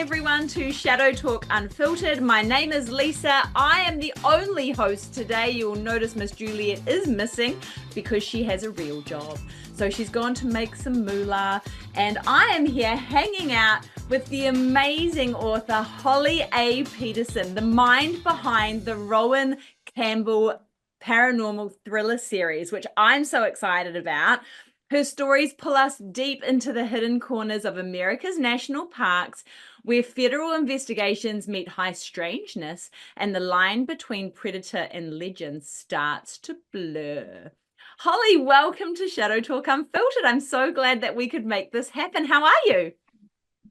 everyone to Shadowtalk Unfiltered. My name is Lisa. I am the only host today. You'll notice Miss Juliet is missing because she has a real job. So she's gone to make some moolah, and I am here hanging out with the amazing author Holly A. Petersen, the mind behind the Rowan Campbell Paranormal Thriller series, which I'm so excited about. Her stories pull us deep into the hidden corners of America's national parks, where federal investigations meet high strangeness and the line between predator and legend starts to blur. Holly, welcome to Shadowtalk Unfiltered. I'm so glad that we could make this happen. How are you?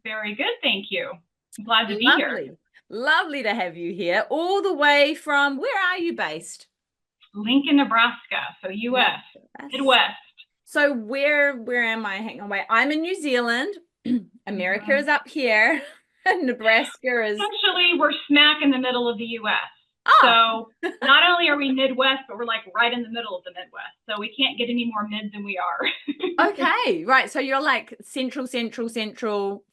Very good, thank you. I'm glad to be here. Lovely to have you here, all the way from, where are you based? Lincoln, Nebraska, so U.S., Midwest. So where am I? Hang on, wait. I'm in New Zealand. America is up here. Nebraska is... Essentially, we're smack in the middle of the U.S. Oh. So not only are we Midwest, but we're like right in the middle of the Midwest. So we can't get any more mid than we are. Okay, right. So you're like central,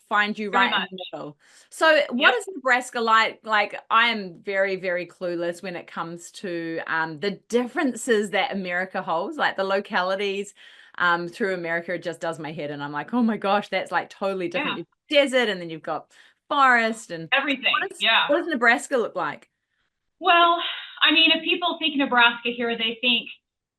find you right in the middle. So what is Nebraska like? Like, I am very, very clueless when it comes to the differences that America holds, like the localities through America. It just does my head, and I'm like, oh my gosh, that's like totally different. You've got desert, and then you've got forest and everything. What does Nebraska look like? Well, I mean, if people think Nebraska here, they think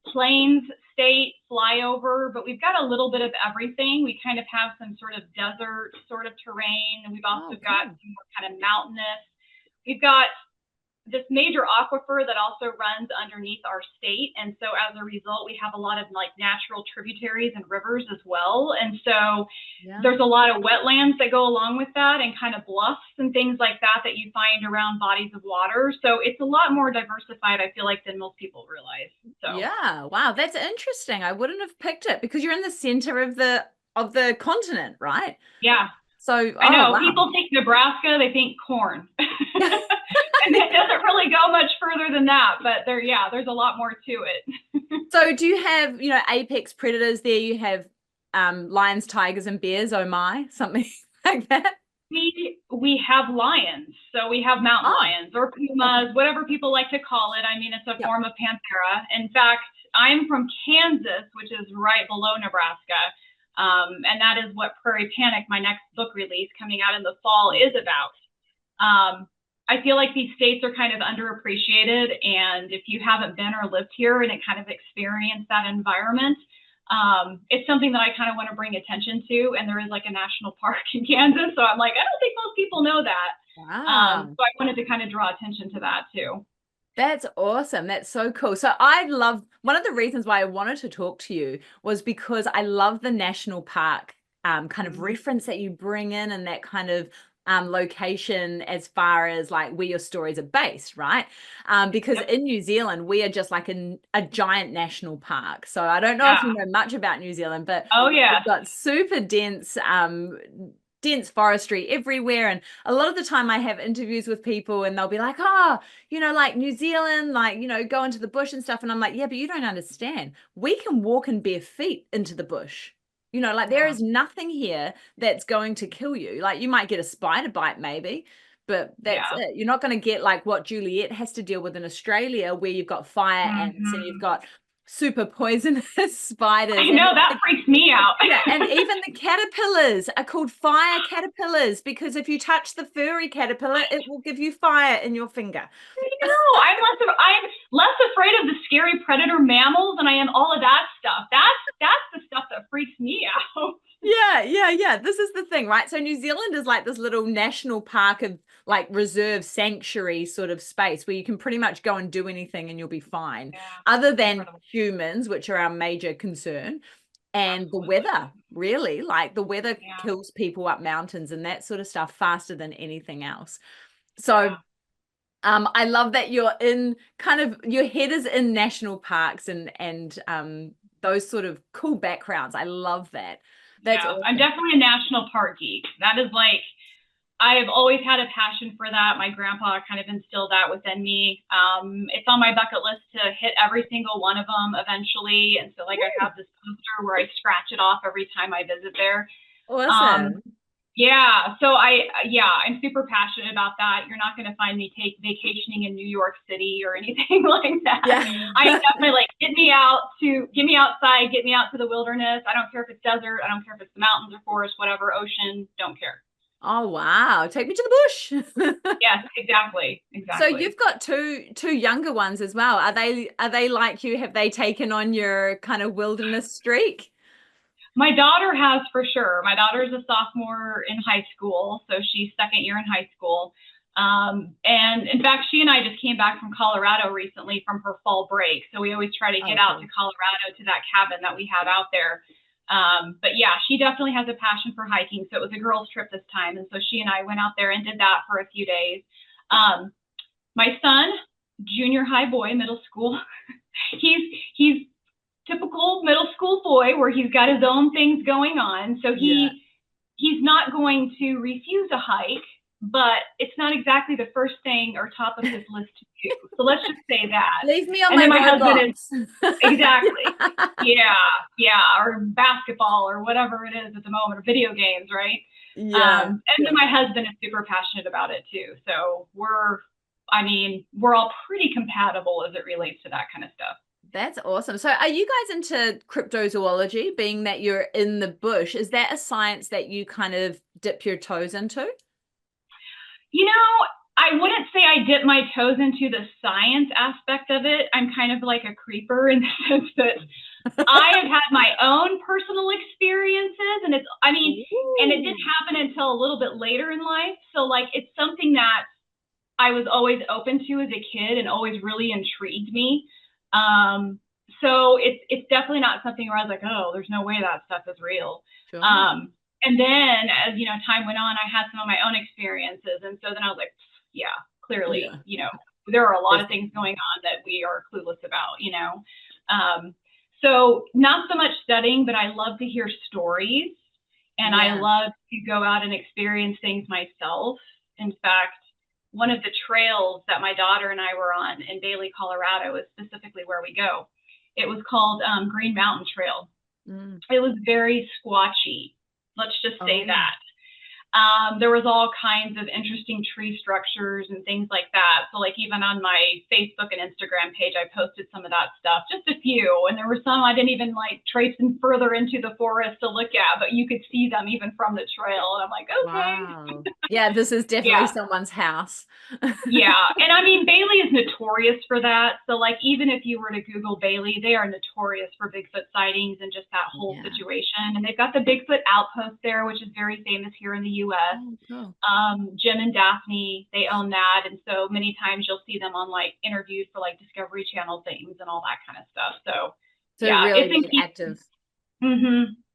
plains, state, flyover, but we've got a little bit of everything. We kind of have some sort of desert sort of terrain, and we've also got some more kind of mountainous. We've got this major aquifer that also runs underneath our state, and so as a result, we have a lot of like natural tributaries and rivers as well. And so there's a lot of wetlands that go along with that, and kind of bluffs and things like that that you find around bodies of water. So it's a lot more diversified, I feel like, than most people realize. So yeah, wow, that's interesting. I wouldn't have picked it because you're in the center of the continent, right? Yeah. So I know people think Nebraska, they think corn. And it doesn't really go much further than that, but there's a lot more to it. So do you have, apex predators there? You have lions, tigers, and bears, oh my, something like that? We have lions. So we have mountain lions or pumas, whatever people like to call it. I mean, it's a form of panthera. In fact, I'm from Kansas, which is right below Nebraska. And that is what Prairie Panic, my next book release coming out in the fall, is about. I feel like these states are kind of underappreciated, and if you haven't been or lived here and it kind of experienced that environment, it's something that I kind of want to bring attention to. And there is like a national park in Kansas, so I'm like, I don't think most people know that. Wow. So I wanted to kind of draw attention to that too. That's awesome. That's so cool. So I love, one of the reasons why I wanted to talk to you was because I love the national park kind of reference that you bring in, and that kind of location as far as like where your stories are based, right? Because in New Zealand, we are just like a giant national park. So I don't know if you know much about New Zealand, but we've got super dense forestry everywhere. And a lot of the time I have interviews with people and they'll be like, like New Zealand, like, go into the bush and stuff. And I'm like, yeah, but you don't understand. We can walk in bare feet into the bush. Like there is nothing here that's going to kill you. Like you might get a spider bite maybe, but that's it. You're not going to get like what Juliet has to deal with in Australia, where you've got fire ants and you've got super poisonous spiders. I know, that freaks me out. And even the caterpillars are called fire caterpillars, because if you touch the furry caterpillar, it will give you fire in your finger. No, I'm less afraid of the scary predator mammals than I am all of that stuff. That's the stuff that freaks me out. Yeah. This is the thing, right? So New Zealand is like this little national park of like reserve sanctuary sort of space where you can pretty much go and do anything and you'll be fine, other than humans, which are our major concern. And the weather, really, like the weather kills people up mountains and that sort of stuff faster than anything else. So I love that you're in kind of, your head is in national parks and those sort of cool backgrounds. I love that. That's awesome. I'm definitely a national park geek. That is like, I've always had a passion for that. My grandpa kind of instilled that within me. It's on my bucket list to hit every single one of them eventually. And so like I have this poster where I scratch it off every time I visit there. Awesome. Yeah, so I'm super passionate about that. You're not going to find me vacationing in New York City or anything like that. Yeah. I am definitely like, get me outside, get me out to the wilderness. I don't care if it's desert, I don't care if it's the mountains or forest, whatever, ocean, don't care. Oh wow, take me to the bush. Yes, exactly. So you've got two younger ones as well. Are they like you? Have they taken on your kind of wilderness streak? My daughter has, for sure. My daughter is a sophomore in high school, so she's second year in high school. And in fact, she and I just came back from Colorado recently from her fall break. So we always try to get out to Colorado to that cabin that we have out there. But yeah, she definitely has a passion for hiking. So it was a girls' trip this time. And so she and I went out there and did that for a few days. My son, junior high boy, middle school, he's typical middle school boy where he's got his own things going on. So he's not going to refuse a hike, but it's not exactly the first thing or top of his list to do. So let's just say that. Leave me on my husband is exactly. Yeah, or basketball or whatever it is at the moment, or video games, right? And then my husband is super passionate about it too. So we're all pretty compatible as it relates to that kind of stuff. That's awesome. So are you guys into cryptozoology, being that you're in the bush? Is that a science that you kind of dip your toes into? You know, I wouldn't say I dip my toes into the science aspect of it. I'm kind of like a creeper in the sense that I have had my own personal experiences, and and it didn't happen until a little bit later in life. So like, it's something that I was always open to as a kid and always really intrigued me. So it's definitely not something where I was like, oh, there's no way that stuff is real. Sure. And then as, time went on, I had some of my own experiences. And so then I was like, yeah, clearly, there are a lot of things going on that we are clueless about, so not so much studying, but I love to hear stories, and I love to go out and experience things myself. In fact, one of the trails that my daughter and I were on in Bailey, Colorado, is specifically where we go. It was called Green Mountain Trail. It was very squatchy. Let's just say that. There was all kinds of interesting tree structures and things like that. So like even on my Facebook and Instagram page, I posted some of that stuff, just a few. And there were some I didn't even like trace them further into the forest to look at, but you could see them even from the trail. And I'm like, okay. Wow. Yeah, this is definitely someone's house. Yeah. And Bailey is notorious for that. So like, even if you were to Google Bailey, they are notorious for Bigfoot sightings and just that whole situation. And they've got the Bigfoot outpost there, which is very famous here in the US. Oh, cool. Jim and Daphne, they own that. And so many times you'll see them on like interviews for like Discovery Channel things and all that kind of stuff. So yeah, really, really active.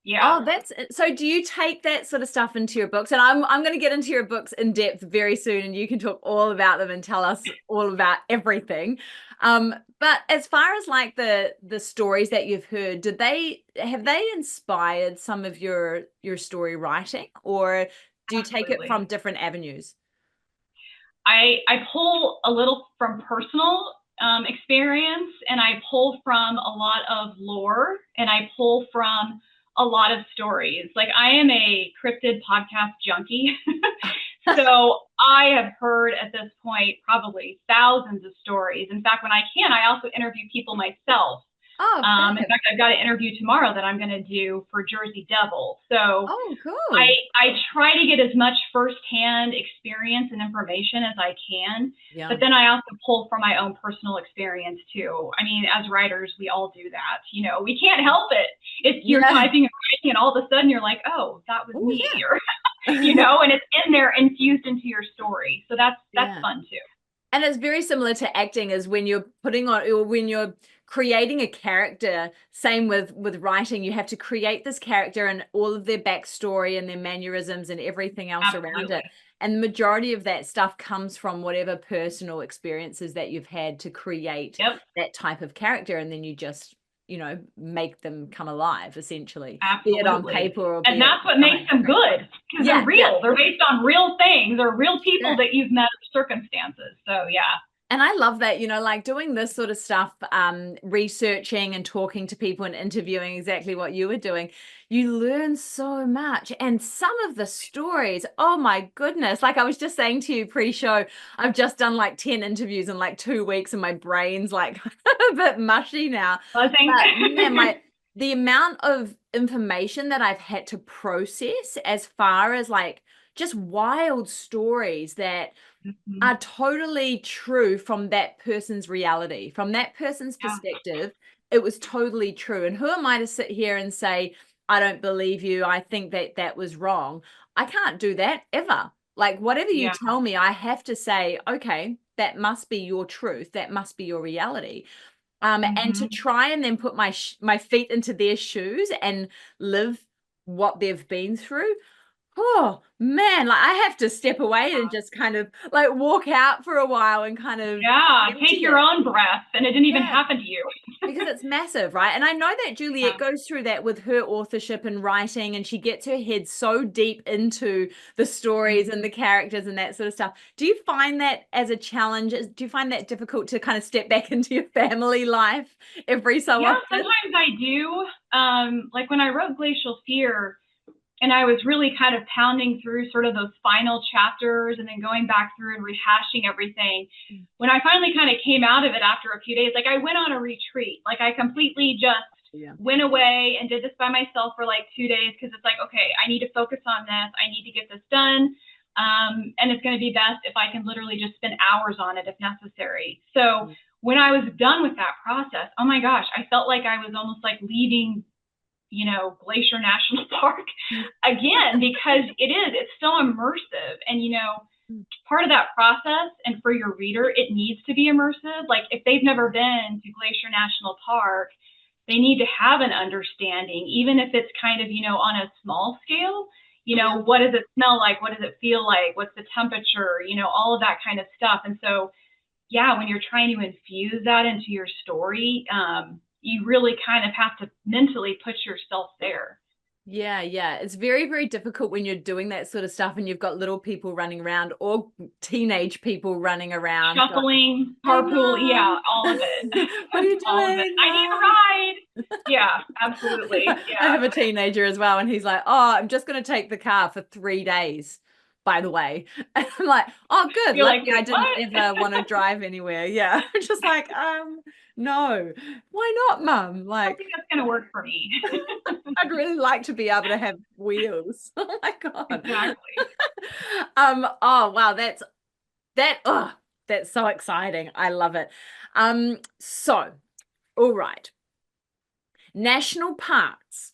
Yeah. Oh, so do you take that sort of stuff into your books? And I'm going to get into your books in depth very soon, and you can talk all about them and tell us all about everything. But as far as like the stories that you've heard, have they inspired some of your story writing, or do you take it from different avenues? I pull a little from personal experience, and I pull from a lot of lore, and I pull from a lot of stories. Like, I am a Cryptid podcast junkie. So I have heard at this point probably thousands of stories. In fact, when I can, I also interview people myself. In fact, I've got an interview tomorrow that I'm going to do for Jersey Devil. So cool. I try to get as much firsthand experience and information as I can, but then I also pull from my own personal experience too. As writers, we all do that. We can't help it. If you're typing and writing and all of a sudden you're like, oh, that was me, or, and it's in there infused into your story. So that's fun too. And it's very similar to acting, as when you're putting on, or when you're creating a character, same with writing, you have to create this character and all of their backstory and their mannerisms and everything else around it. And the majority of that stuff comes from whatever personal experiences that you've had to create that type of character. And then you just, make them come alive, essentially. Absolutely. Be it on paper, and that's what makes them good, because they're real. They're based on real things or real people that you've met, circumstances. So And I love that, like doing this sort of stuff, researching and talking to people and interviewing exactly what you were doing. You learn so much. And some of the stories, oh my goodness. Like I was just saying to you pre-show, I've just done like 10 interviews in like 2 weeks and my brain's like a bit mushy now. Buzzing. But man, the amount of information that I've had to process as far as like just wild stories that Mhm. are totally true from that person's reality, from that person's Yeah. perspective. It was totally true. And who am I to sit here and say, I don't believe you, I think that that was wrong? I can't do that ever. Like, whatever you Yeah. tell me, I have to say, okay, that must be your truth. That must be your reality. And to Hmm. try and then put my feet into their shoes and live what they've been through. Oh man, like I have to step away and just kind of like walk out for a while and kind of Yeah. empty Take your it. own breath, and it didn't even Yeah, happen to you. because it's massive, right? And I know that Yeah. Juliet goes through that with her authorship and writing, and she gets her head so deep into the stories and Mhm. the characters and that sort of stuff. Do you find that as a challenge? Do you find that difficult to kind of step back into your family life every so Yeah, often? sometimes I do. Like when I wrote Glacial Fear, and I was really kind of pounding through sort of those final chapters and then going back through and rehashing everything. When I finally kind of came out of it after a few days, like I went on a retreat. Like I completely just Yeah. went away and did this by myself for like 2 days because it's like, okay, I need to focus on this. I need to get this done. And it's going to be best if I can literally just spend hours on it if necessary. So when I was done with that process, oh my gosh, I felt like I was almost like leaving, Glacier National Park again, because it's so immersive. And, part of that process, and for your reader, it needs to be immersive. Like if they've never been to Glacier National Park, they need to have an understanding, even if it's kind of, on a small scale. What does it smell like? What does it feel like? What's the temperature? All of that kind of stuff. And so, yeah, when you're trying to infuse that into your story, you really kind of have to mentally put yourself there. Yeah, yeah. It's very, very difficult when you're doing that sort of stuff and you've got little people running around or teenage people running around going, Shuffling, hey, carpool, yeah, mom, all of it. what are you All of it. doing, I need a mom? ride. Yeah, absolutely. I have Yeah. a teenager as well, and he's like, oh, I'm just going to take the car for 3 days, by the way. And I'm like, oh, good. You're like, Lucky I wait, didn't what? ever want to drive anywhere. Yeah. Just like, no, why not, mum? I don't Like, think that's going to work for me. I'd really like to be able to have wheels. Oh my God. Exactly. Oh wow, that's so exciting. I love it. So all right. National parks.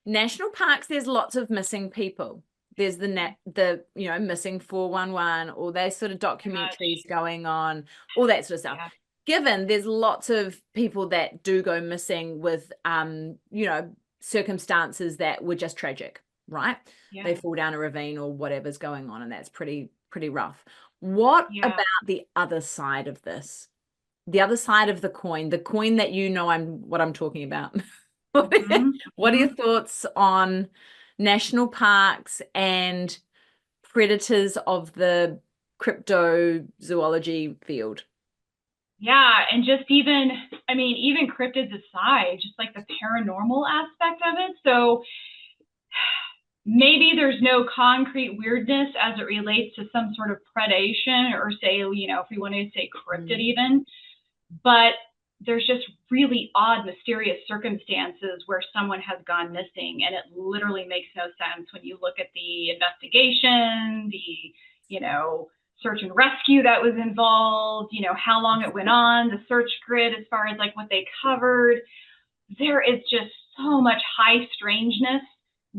National parks, there's lots of missing people. There's the missing 411, all those sort of Gosh. documentaries going on, all that sort of stuff. Yeah. Given there's lots of people that do go missing with circumstances that were just tragic, right? They Yeah. fall down a ravine or whatever's going on, and that's pretty rough. What Yeah. about the other side of this? The other side of the coin that I'm talking about. Hmm. What are your thoughts on national parks and predators of the cryptozoology field? Yeah. And just even cryptids aside, just like the paranormal aspect of it. So maybe there's no concrete weirdness as it relates to some sort of predation, or say, if we want to say cryptid even, but there's just really odd, mysterious circumstances where someone has gone missing, and it literally makes no sense when you look at the investigation, the, search and rescue that was involved, how long it went on, the search grid as far as like what they covered. There is just so much high strangeness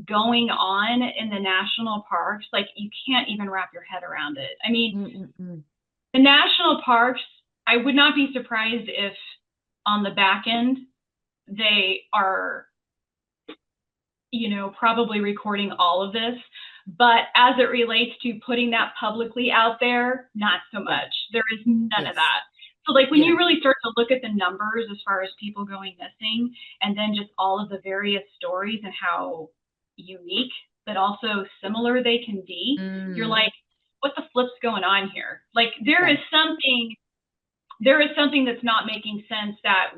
going on in the national parks. Like you can't even wrap your head around it. I mean, Mm-mm-mm. the national parks, I would not be surprised if on the back end they are, probably recording all of this. But as it relates to putting that publicly out there, not so much. There is none of Yes. that. So like when Yeah. you really start to look at the numbers as far as people going missing, and then just all of the various stories and how unique but also similar they can be, you're Mm. like, what the flip's going on here? Like there Yeah. is something there is something that's not making sense that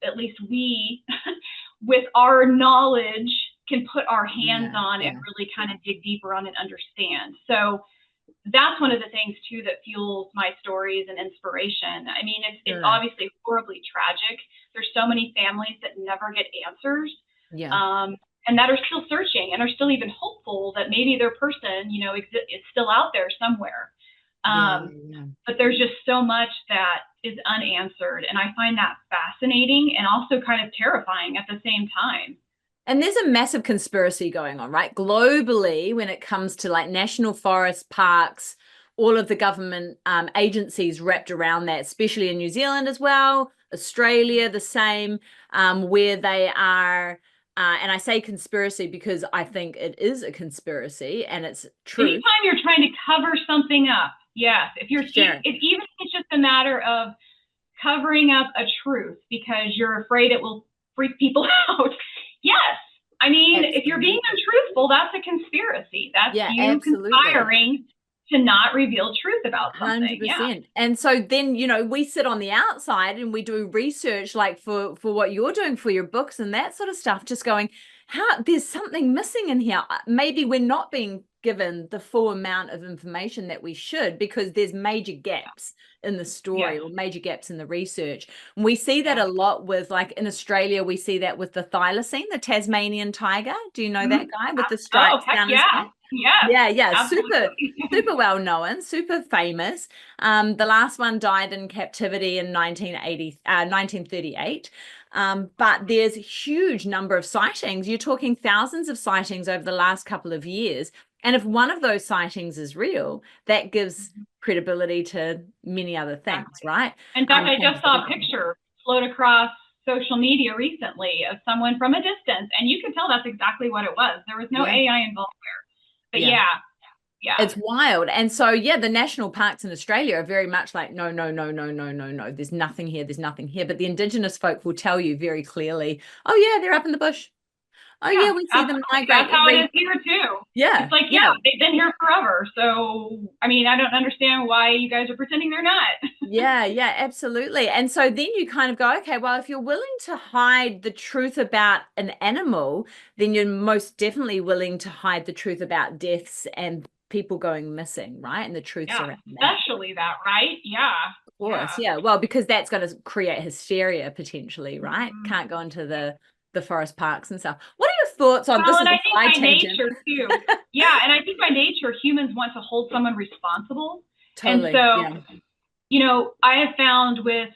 at least we, with our knowledge, can put our hands on and really kind of dig deeper on and understand. So that's one of the things too that fuels my stories and inspiration. I mean, it's obviously horribly tragic. There's so many families that never get answers, and that are still searching and are still even hopeful that maybe their person, you know, is still out there somewhere. But there's just so much that is unanswered, and I find that fascinating and also kind of terrifying at the same time. And there's a massive conspiracy going on, right? Globally, when it comes to like national forest parks, all of the government agencies wrapped around that, especially in New Zealand as well, Australia, the same, where they are, and I say conspiracy because I think it is a conspiracy and it's true. Anytime you're trying to cover something up, yes, if you're even if it's just a matter of covering up a truth because you're afraid it will freak people out. Yes. I mean, if you're being untruthful, that's a conspiracy. That's you conspiring to not reveal truth about something. 100%. And so then, you know, we sit on the outside and we do research like for what you're doing for your books and that sort of stuff, just going, there's something missing in here. Maybe we're not being given the full amount of information that we should because there's major gaps in the story or major gaps in the research. And we see that a lot with, like in Australia, we see that with the thylacine, the Tasmanian tiger. Do you know that guy with the stripes down his back? Yeah. Super well known, super famous. The last one died in captivity in 1938. But there's a huge number of sightings. You're talking thousands of sightings over the last couple of years. And if one of those sightings is real, that gives credibility to many other things, right? In fact, I just saw a picture float across social media recently of someone from a distance, and you can tell that's exactly what it was. There was no AI involved there. But yeah. It's wild. And so, the national parks in Australia are very much like, no. There's nothing here. There's nothing here. But the Indigenous folk will tell you very clearly, oh, yeah, they're up in the bush. Oh, yeah, we see them migrate. That's how it is here, too. Yeah. It's like, they've been here forever. So, I mean, I don't understand why you guys are pretending they're not. Yeah, absolutely. And so then you kind of go, okay, well, if you're willing to hide the truth about an animal, then you're most definitely willing to hide the truth about deaths and people going missing, right? And the truths around that. Especially that, right? Yeah. Of course, well, because that's going to create hysteria potentially, right? Can't go into the forest parks and stuff. What are your thoughts on this? And I think by nature too. And I think by nature humans want to hold someone responsible. Totally. And so, you know, I have found with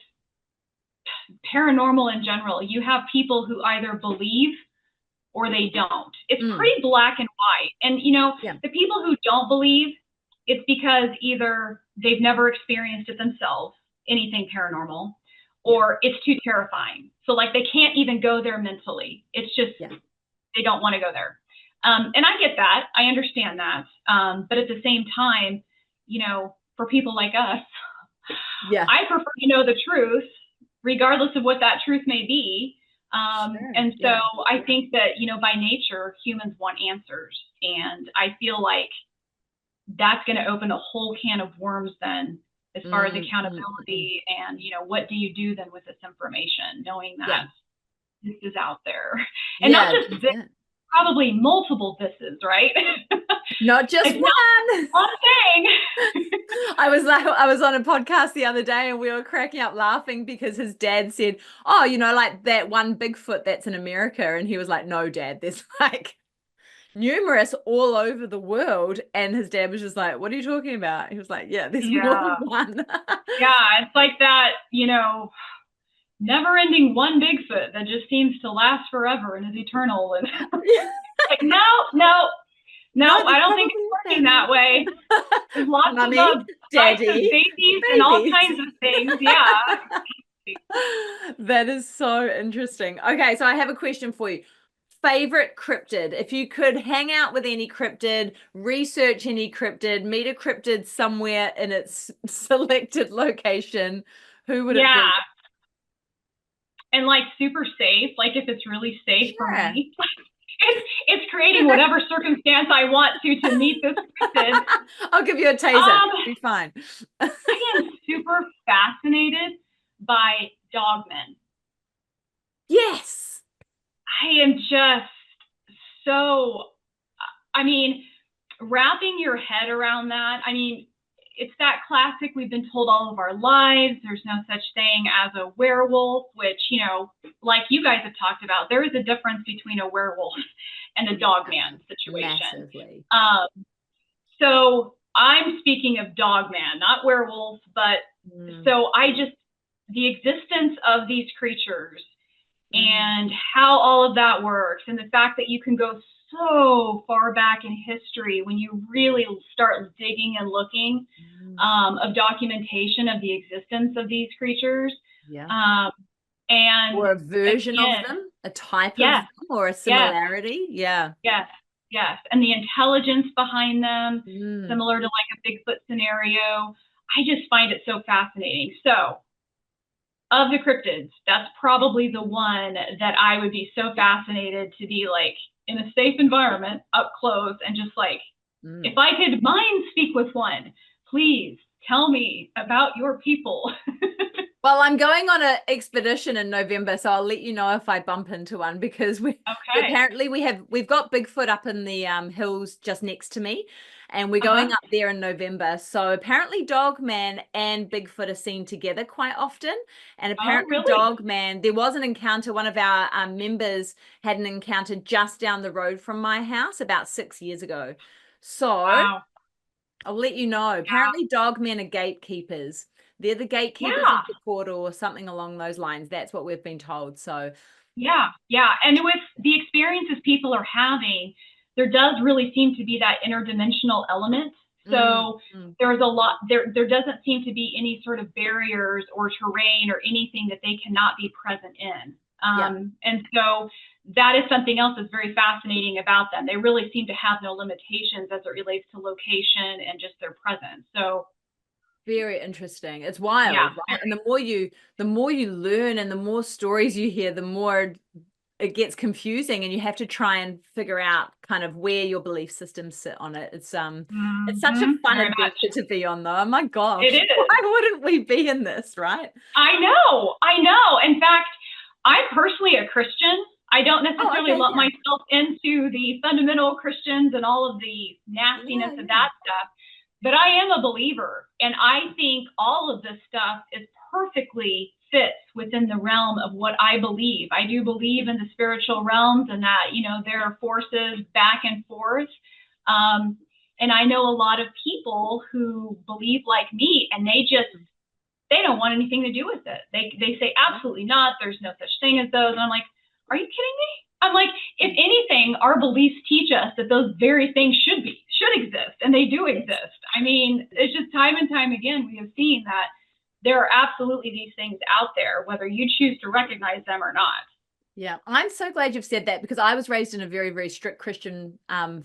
paranormal in general, you have people who either believe or they don't. It's pretty black and white. And, you know, the people who don't believe, it's because either they've never experienced it themselves, anything paranormal, or it's too terrifying. So like they can't even go there mentally. It's just, they don't want to go there. And I get that. I understand that. But at the same time, you know, for people like us, I prefer to know the truth, regardless of what that truth may be. And so I think that, you know, by nature, humans want answers. And I feel like that's going to open a whole can of worms then, as far as accountability and, you know, what do you do then with this information, knowing that this is out there. And not just this, probably multiple thises, right? Not just like one. One thing. I was on a podcast the other day and we were cracking up laughing because his dad said, oh, you know, like that one Bigfoot that's in America. And he was like, no, Dad, there's like numerous all over the world. And his dad was just like, what are you talking about? He was like, there's more than one. It's like that, you know, never ending one Bigfoot that just seems to last forever and is eternal. And like, no, I don't think it's working that way. There's lots Mommy, of Daddy, babies and all kinds of things. That is so interesting. Okay, so I have a question for you. Favorite cryptid? If you could hang out with any cryptid, research any cryptid, meet a cryptid somewhere in its selected location, who would it be? And like super safe, like if it's really safe for me. It's creating whatever circumstance I want to meet this cryptid. I'll give you a taser. It'll be fine. I am super fascinated by dogmen. Yes. I am just so, I mean, wrapping your head around that. I mean, it's that classic, we've been told all of our lives, there's no such thing as a werewolf, which, you know, like you guys have talked about, there is a difference between a werewolf and a dogman situation. Massively. So I'm speaking of dogman, not werewolf, but so the existence of these creatures and how all of that works, and the fact that you can go so far back in history when you really start digging and looking of documentation of the existence of these creatures. And or a version of them, a type of them, or a similarity. Yes. And the intelligence behind them, similar to like a Bigfoot scenario. I just find it so fascinating. So of the cryptids, that's probably the one that I would be so fascinated to be like in a safe environment, up close, and just like, if I could mind speak with one, please tell me about your people. Well, I'm going on an expedition in November, so I'll let you know if I bump into one, because apparently we've got Bigfoot up in the hills just next to me, and we're going up there in November. So apparently Dogman and Bigfoot are seen together quite often. And apparently Dogman, there was an encounter, one of our members had an encounter just down the road from my house about 6 years ago. So I'll let you know. Apparently Dogmen are gatekeepers. They're the gatekeepers of the portal or something along those lines. That's what we've been told. So and with the experiences people are having, there does really seem to be that interdimensional element. So there's a lot, there doesn't seem to be any sort of barriers or terrain or anything that they cannot be present in. And so that is something else that's very fascinating about them. They really seem to have no limitations as it relates to location and just their presence. So very interesting. It's wild, right? And the more you learn and the more stories you hear, the more it gets confusing, and you have to try and figure out kind of where your belief systems sit on it. It's it's such a fun adventure to be on, though. Oh my gosh. It is. Why wouldn't we be in this, right? I know. In fact, I'm personally a Christian. I don't necessarily lump myself into the fundamental Christians and all of the nastiness of that stuff, but I am a believer, and I think all of this stuff is perfectly fits within the realm of what I believe. I do believe in the spiritual realms, and that, you know, there are forces back and forth. And I know a lot of people who believe like me, and they don't want anything to do with it. They say absolutely not. There's no such thing as those. And I'm like, are you kidding me? I'm like, if anything, our beliefs teach us that those very things should exist, and they do exist. I mean, it's just time and time again, we have seen that there are absolutely these things out there, whether you choose to recognize them or not. Yeah, I'm so glad you've said that, because I was raised in a very, very strict Christian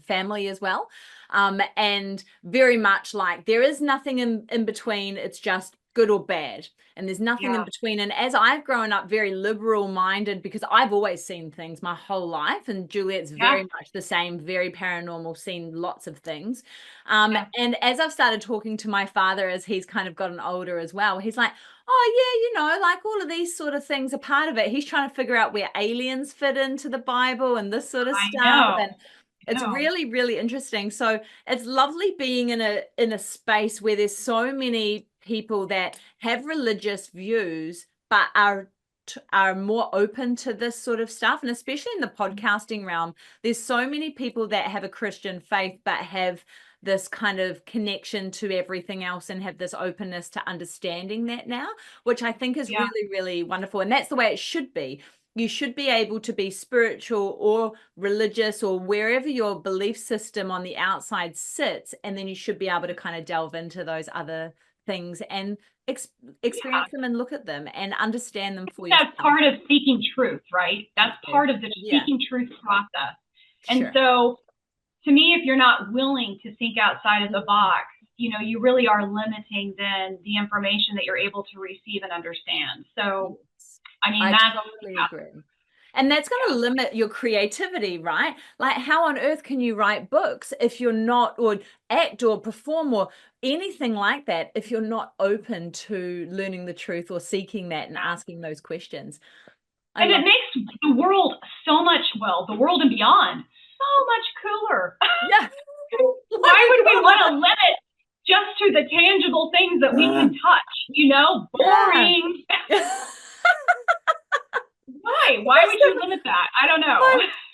family as well. And very much like there is nothing in between. It's just good or bad, and there's nothing in between. And as I've grown up very liberal minded, because I've always seen things my whole life, and Juliet's very much the same, very paranormal, seen lots of things. And as I've started talking to my father, as he's kind of gotten older as well, he's like, oh yeah, you know, like all of these sort of things are part of it. He's trying to figure out where aliens fit into the Bible and this sort of stuff. And it's really, really interesting. So it's lovely being in a space where there's so many people that have religious views, but are more open to this sort of stuff. And especially in the podcasting realm, there's so many people that have a Christian faith, but have this kind of connection to everything else, and have this openness to understanding that now, which I think is really, really wonderful. And that's the way it should be. You should be able to be spiritual or religious or wherever your belief system on the outside sits, and then you should be able to kind of delve into those other things and experience them and look at them and understand them for yourself. That's part of seeking truth, right? That's part of the seeking truth process. And so to me, if you're not willing to think outside of the box, you know, you really are limiting then the information that you're able to receive and understand. So, I mean, I totally agree. And that's going to limit your creativity, right? Like, how on earth can you write books if you're not, or act or perform or anything like that, if you're not open to learning the truth or seeking that and asking those questions? And it makes the world so much, well, the world and beyond, so much cooler. Yeah. Why would we want to limit just to the tangible things that we can touch? Boring. Yeah. Why would you limit that? I don't know.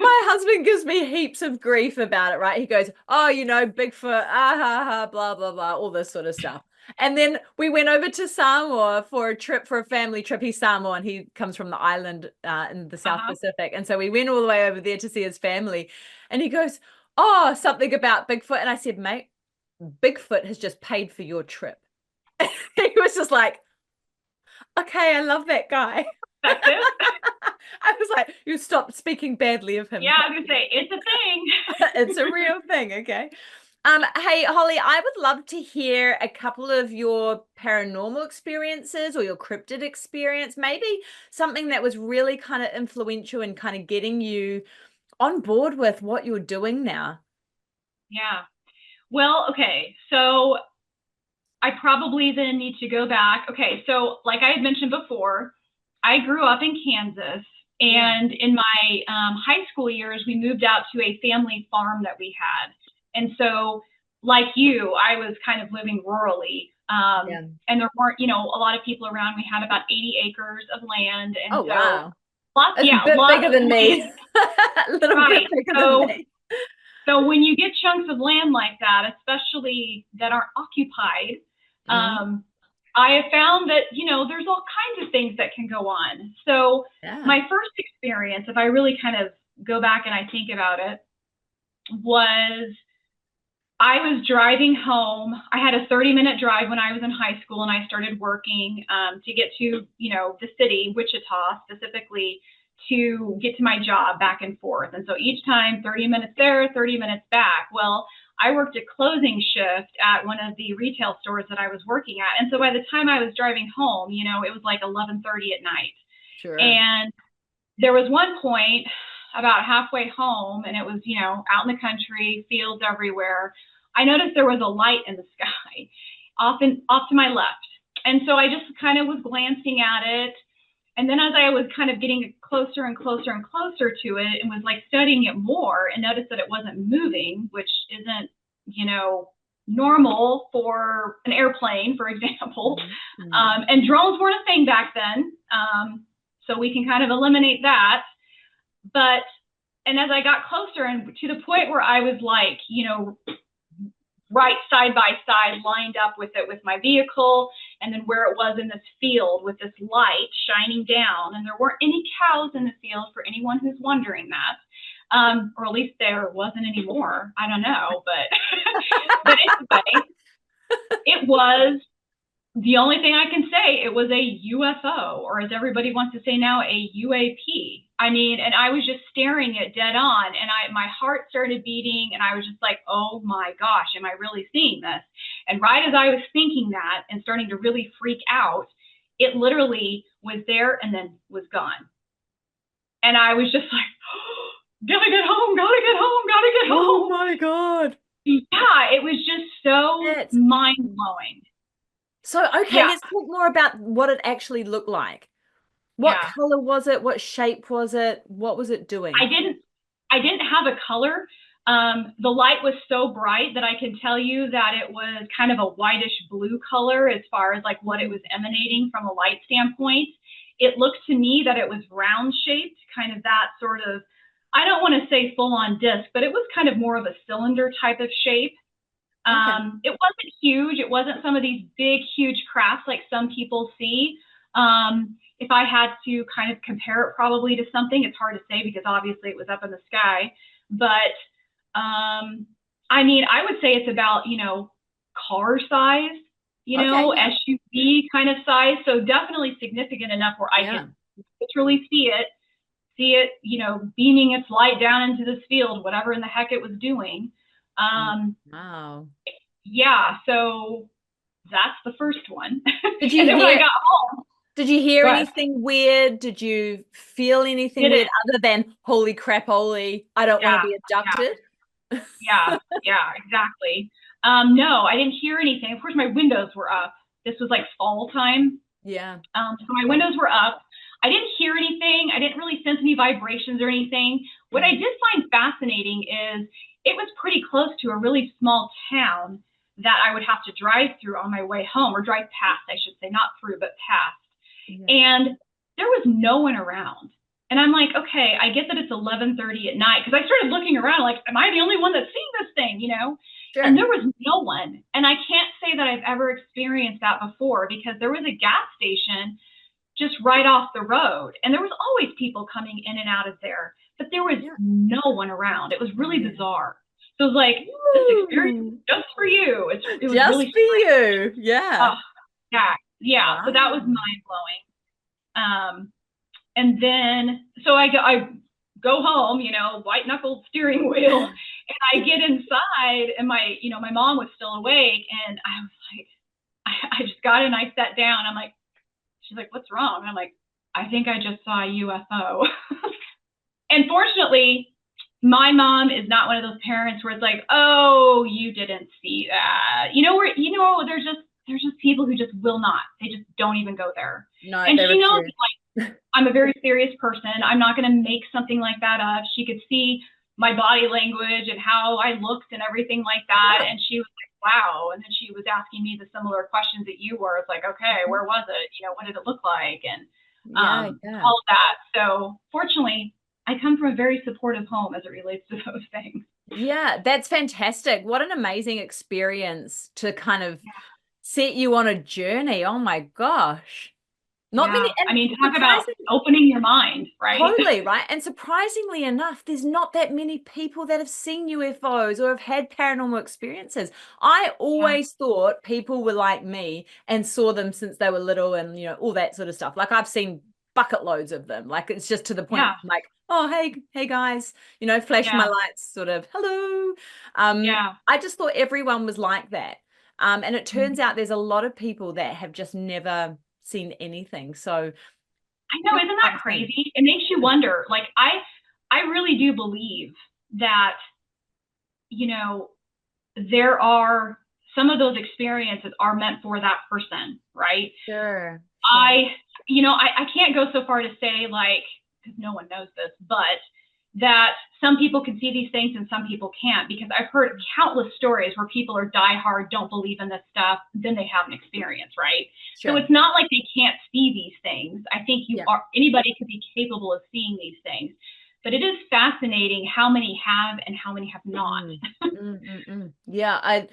My husband gives me heaps of grief about it, right? He goes, oh, Bigfoot, ah, ha, ha, blah, blah, blah, all this sort of stuff. And then we went over to Samoa for a family trip. He's Samoan. He comes from the island in the South Pacific. And so we went all the way over there to see his family. And he goes, oh, something about Bigfoot. And I said, mate, Bigfoot has just paid for your trip. He was just like, okay, I love that guy. That's it. I was like, you stop speaking badly of him. Yeah, I was gonna say it's a thing. It's a real thing. Okay. Hey, Holly, I would love to hear a couple of your paranormal experiences or your cryptid experience, maybe something that was really kind of influential in kind of getting you on board with what you're doing now. Yeah. Well, okay. So I probably then need to go back. Okay. So like I had mentioned before, I grew up in Kansas, and in my high school years, we moved out to a family farm that we had. And so like you, I was kind of living rurally. And there weren't, a lot of people around. We had about 80 acres of land. And wow. Lots, that's a bit bigger than me. A little bit bigger than me. So when you get chunks of land like that, especially that aren't occupied, I have found that, there's all kinds of things that can go on. So my first experience, if I really kind of go back and I think about it, was I was driving home. I had a 30-minute drive when I was in high school, and I started working to get to, the city, Wichita specifically, to get to my job back and forth. And so each time 30 minutes there, 30 minutes back. Well, I worked a closing shift at one of the retail stores that I was working at. And so by the time I was driving home, it was like 11:30 at night. Sure. And there was one point about halfway home, and it was, out in the country, fields everywhere. I noticed there was a light in the sky off to my left. And so I just kind of was glancing at it. And then as I was kind of getting closer and closer and closer to it and was like studying it more, and noticed that it wasn't moving, which isn't, normal for an airplane, for example. And drones weren't a thing back then. So we can kind of eliminate that. And as I got closer and to the point where I was like, right side by side, lined up with it with my vehicle, and then where it was in this field with this light shining down, and there weren't any cows in the field for anyone who's wondering that, or at least there wasn't anymore. I don't know, but anyway, it was the only thing I can say. It was a UFO, or as everybody wants to say now, a UAP. I mean, and I was just staring it dead on, and my heart started beating, and I was just like, oh my gosh, am I really seeing this? And right as I was thinking that and starting to really freak out, it literally was there and then was gone. And I was just like, oh, gotta get home, gotta get home, gotta get home. Oh my God. Yeah, it was just so mind-blowing. So, okay, let's talk more about what it actually looked like. What color was it? What shape was it? What was it doing? I didn't have a color. The light was so bright that I can tell you that it was kind of a whitish blue color as far as like what it was emanating from a light standpoint. It looked to me that it was round shaped, kind of that sort of, I don't want to say full on disc, but it was kind of more of a cylinder type of shape. It wasn't huge. It wasn't some of these big, huge crafts like some people see. If I had to kind of compare it probably to something, it's hard to say because obviously it was up in the sky. But I mean, I would say it's about, car size, SUV kind of size. So definitely significant enough where I could literally see it, beaming its light down into this field, whatever in the heck it was doing. Wow. Yeah. So that's the first one. Did you and then when I got home, Did you hear But anything weird? Did you feel anything did it? weird other than holy crap, holy, I don't want to Yeah, be yeah, abducted? yeah, yeah, exactly. No, I didn't hear anything. Of course, my windows were up. This was like fall time. Yeah. So my windows were up. I didn't hear anything. I didn't really sense any vibrations or anything. What I Mm. did find fascinating is it was pretty close to a really small town that I would have to drive through on my way home, or drive past, I should say, not through, but past. Yeah. And there was no one around. And I'm like, okay, I get that it's 11:30 at night, because I started looking around like, am I the only one that's seeing this thing, you know? And Sure. there was no one. And I can't say that I've ever experienced that before, because there was a gas station just right off the road. And there was always people coming in and out of there, but there was Yeah. no one around. It was really Yeah. bizarre. So it was like, this experience is Woo! just for you. It was Just really for strange. you. Yeah. Oh, yeah. Yeah. So that was Wow. mind blowing. And then, so I go home, white knuckle steering wheel, and I get inside, and my mom was still awake, and I was like, I just got in, I sat down. I'm like, she's like, what's wrong? And I'm like, I think I just saw a UFO. And fortunately, my mom is not one of those parents where it's like, oh, you didn't see that. There's just people who just will not. They just don't even go there. No, And they she knows, refuse. like, I'm a very serious person. I'm not going to make something like that up. She could see my body language and how I looked and everything like that. Yeah. And she was like, wow. And then she was asking me the similar questions that you were. It's like, okay, where was it? What did it look like? And Yeah, yeah. all of that. So fortunately, I come from a very supportive home as it relates to those things. Yeah, that's fantastic. What an amazing experience to kind of set you on a journey. Oh my gosh. Not many, Yeah. I and mean, talk about surprisingly, opening your mind, right? totally, right? And surprisingly enough, there's not that many people that have seen UFOs or have had paranormal experiences. I Yeah. always thought people were like me and saw them since they were little and, all that sort of stuff. Like I've seen bucket loads of them. Like it's just to the point, Yeah. like, oh, hey guys, flash my Yeah. lights, sort of, hello. Yeah. I just thought everyone was like that. And it turns Mhm. out there's a lot of people that have just never seen anything. So I know, pretty isn't that exciting. crazy? It makes you wonder. Like I really do believe that, you know, there are some of those experiences are meant for that person, right? Sure, sure. I can't go so far to say, like, because no one knows this, but that some people can see these things and some people can't, because I've heard countless stories where people are diehard, don't believe in this stuff, then they have an experience, right? So Sure. it's not like they can't see these things. I think Yeah. anybody could be capable of seeing these things. But it is fascinating how many have and how many have not. Mm, Yeah,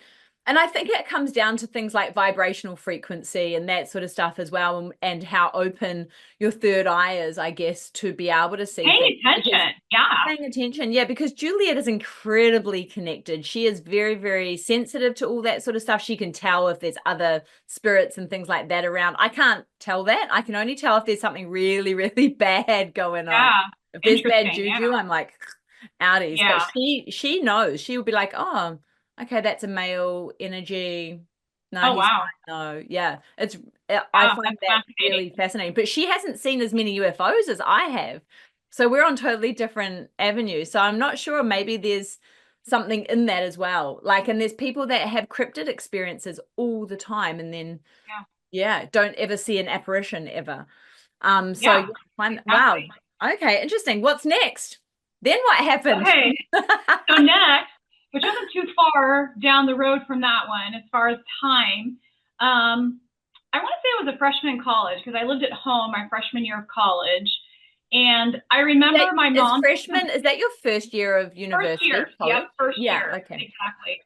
and I think it comes down to things like vibrational frequency and that sort of stuff as well, and how open your third eye is, I guess, to be able to see things. Paying Because attention. Yeah. paying attention, yeah, because Juliet is incredibly connected. She is very, very sensitive to all that sort of stuff. She can tell if there's other spirits and things like that around. I can't tell that. I can only tell if there's something really, really bad going on. Yeah. If there's bad Interesting. Yeah. juju, I'm like outies. But Yeah. she knows. She will be like, oh, okay, that's a male energy. No, Oh, he's wow. fine. No, yeah, I Yeah. find That's that fascinating. really fascinating. But she hasn't seen as many UFOs as I have. So we're on totally different avenues. So I'm not sure, maybe there's something in that as well. Like, and there's people that have cryptid experiences all the time and then, Yeah. yeah, don't ever see an apparition ever. So Yeah. yeah, wow. Exactly. Okay, interesting. What's next? Then what happened? Okay. So next, which wasn't too far down the road from that one as far as time, I want to say I was a freshman in college, because I lived at home my freshman year of college. And I remember my Is mom, freshman, is that your first year of first university, year. Yep, college? first Yeah, year. okay. Exactly.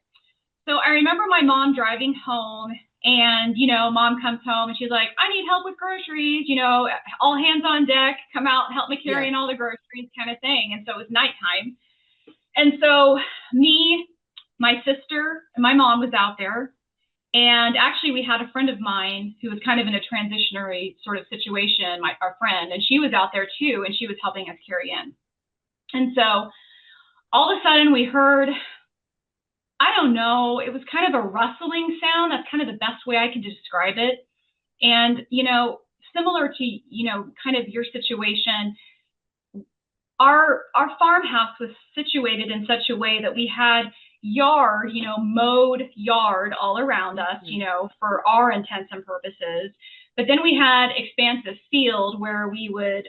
So I remember my mom driving home, and, mom comes home and she's like, I need help with groceries, all hands on deck, come out, help me Yeah. carry in all the groceries, kind of thing. And so it was nighttime. And so me, my sister, and my mom was out there. And actually, we had a friend of mine who was kind of in a transitionary sort of situation, our friend, and she was out there too, and she was helping us carry in. And so all of a sudden we heard, I don't know, it was kind of a rustling sound. That's kind of the best way I can describe it. And, similar to, you know, kind of your situation. Our farmhouse was situated in such a way that we had yard, you know, mowed yard all around us, you know, for our intents and purposes. But then we had expansive field where we would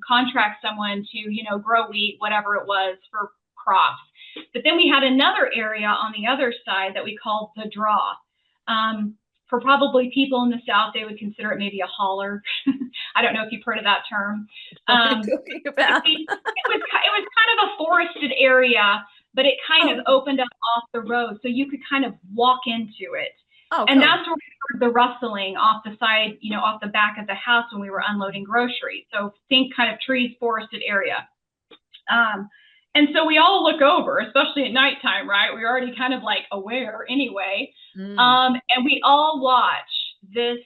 contract someone to, you know, grow wheat, whatever it was, for crops. But then we had another area on the other side that we called the draw. For probably people in the South, they would consider it maybe a holler. I don't know if you've heard of that term. What are you talking about? it was kind of a forested area, but it kind of opened up off the road, so you could kind of walk into it. Oh, and cool. that's where we heard the rustling off the side, you know, off the back of the house when we were unloading groceries. So think kind of trees, forested area. And so we all look over, especially at nighttime, right? We're already kind of like aware anyway. And we all watch this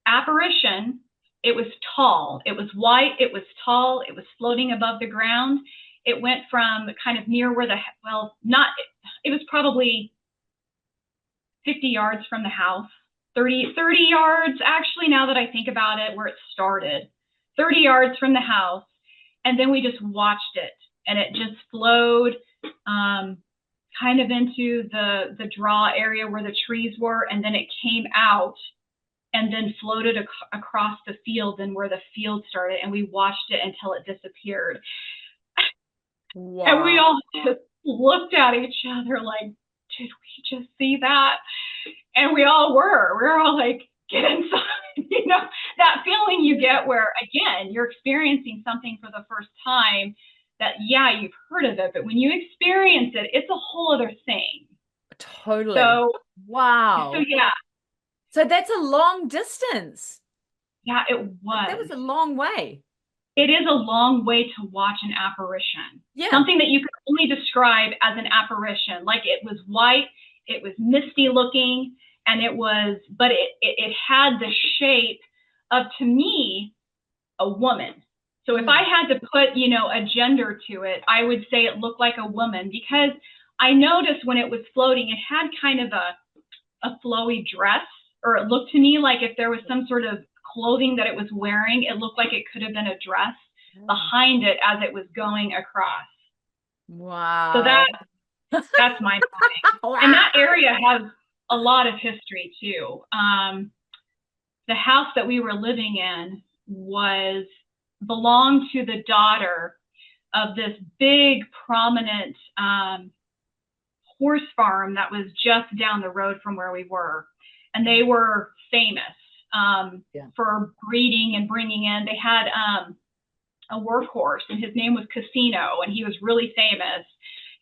apparition. It was tall. It was white. It was tall. It was floating above the ground. It went from kind of near where it was probably 50 yards from the house, 30 yards, actually, now that I think about it, where it started, 30 yards from the house. And then we just watched it, and it just flowed kind of into the draw area where the trees were. And then it came out and then floated across the field and where the field started. And we watched it until it disappeared. Wow. And we all just looked at each other like, did we just see that? And we all were. We were all like, get inside. You know, that feeling you get where, again, you're experiencing something for the first time that, yeah, you've heard of it, but when you experience it, it's a whole other thing. Totally. So, wow. So, yeah. So that's a long distance. Yeah, it was. That was a long way. It is a long way to watch an apparition. Yeah. Something that you could only describe as an apparition. Like, it was white, it was misty looking, and but it had the shape of, to me, a woman. So if I had to put, you know, a gender to it, I would say it looked like a woman, because I noticed when it was floating, it had kind of a flowy dress, or it looked to me like if there was some sort of clothing that it was wearing, it looked like it could have been a dress behind it as it was going across. Wow. So that's mind-blowing. Wow. And that area has a lot of history too. The house that we were living in belonged to the daughter of this big, prominent horse farm that was just down the road from where we were. And they were famous for breeding and bringing in. They had a workhorse, and his name was Casino, and he was really famous.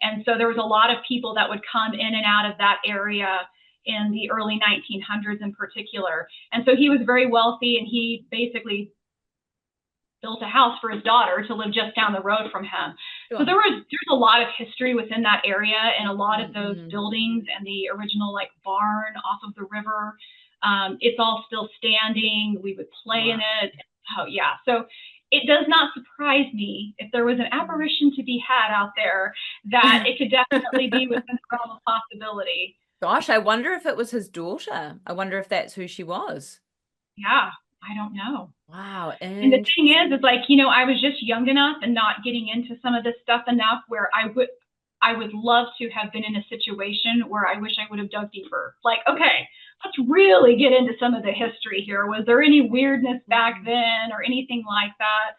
And so there was a lot of people that would come in and out of that area in the early 1900s in particular. And so he was very wealthy, and he basically built a house for his daughter to live just down the road from him. Sure. So there's a lot of history within that area, and a lot of those buildings and the original like barn off of the river. It's all still standing. We would play in it. Oh yeah. So it does not surprise me if there was an apparition to be had out there, that it could definitely be within the realm of possibility. Gosh, I wonder if it was his daughter. I wonder if that's who she was. Yeah, I don't know. Wow. And the thing is like, you know, I was just young enough and not getting into some of this stuff enough where I would love to have been in a situation where I wish I would have dug deeper. Like, okay, let's really get into some of the history here. Was there any weirdness back then or anything like that?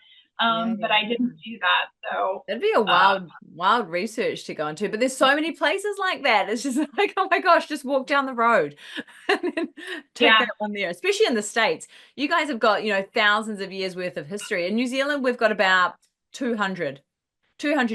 But I didn't do that. So that'd be a wild research to go into. But there's so many places like that. It's just like, oh my gosh, just walk down the road and then take that one there. Especially in the States, you guys have got, you know, thousands of years worth of history. In New Zealand, we've got about 200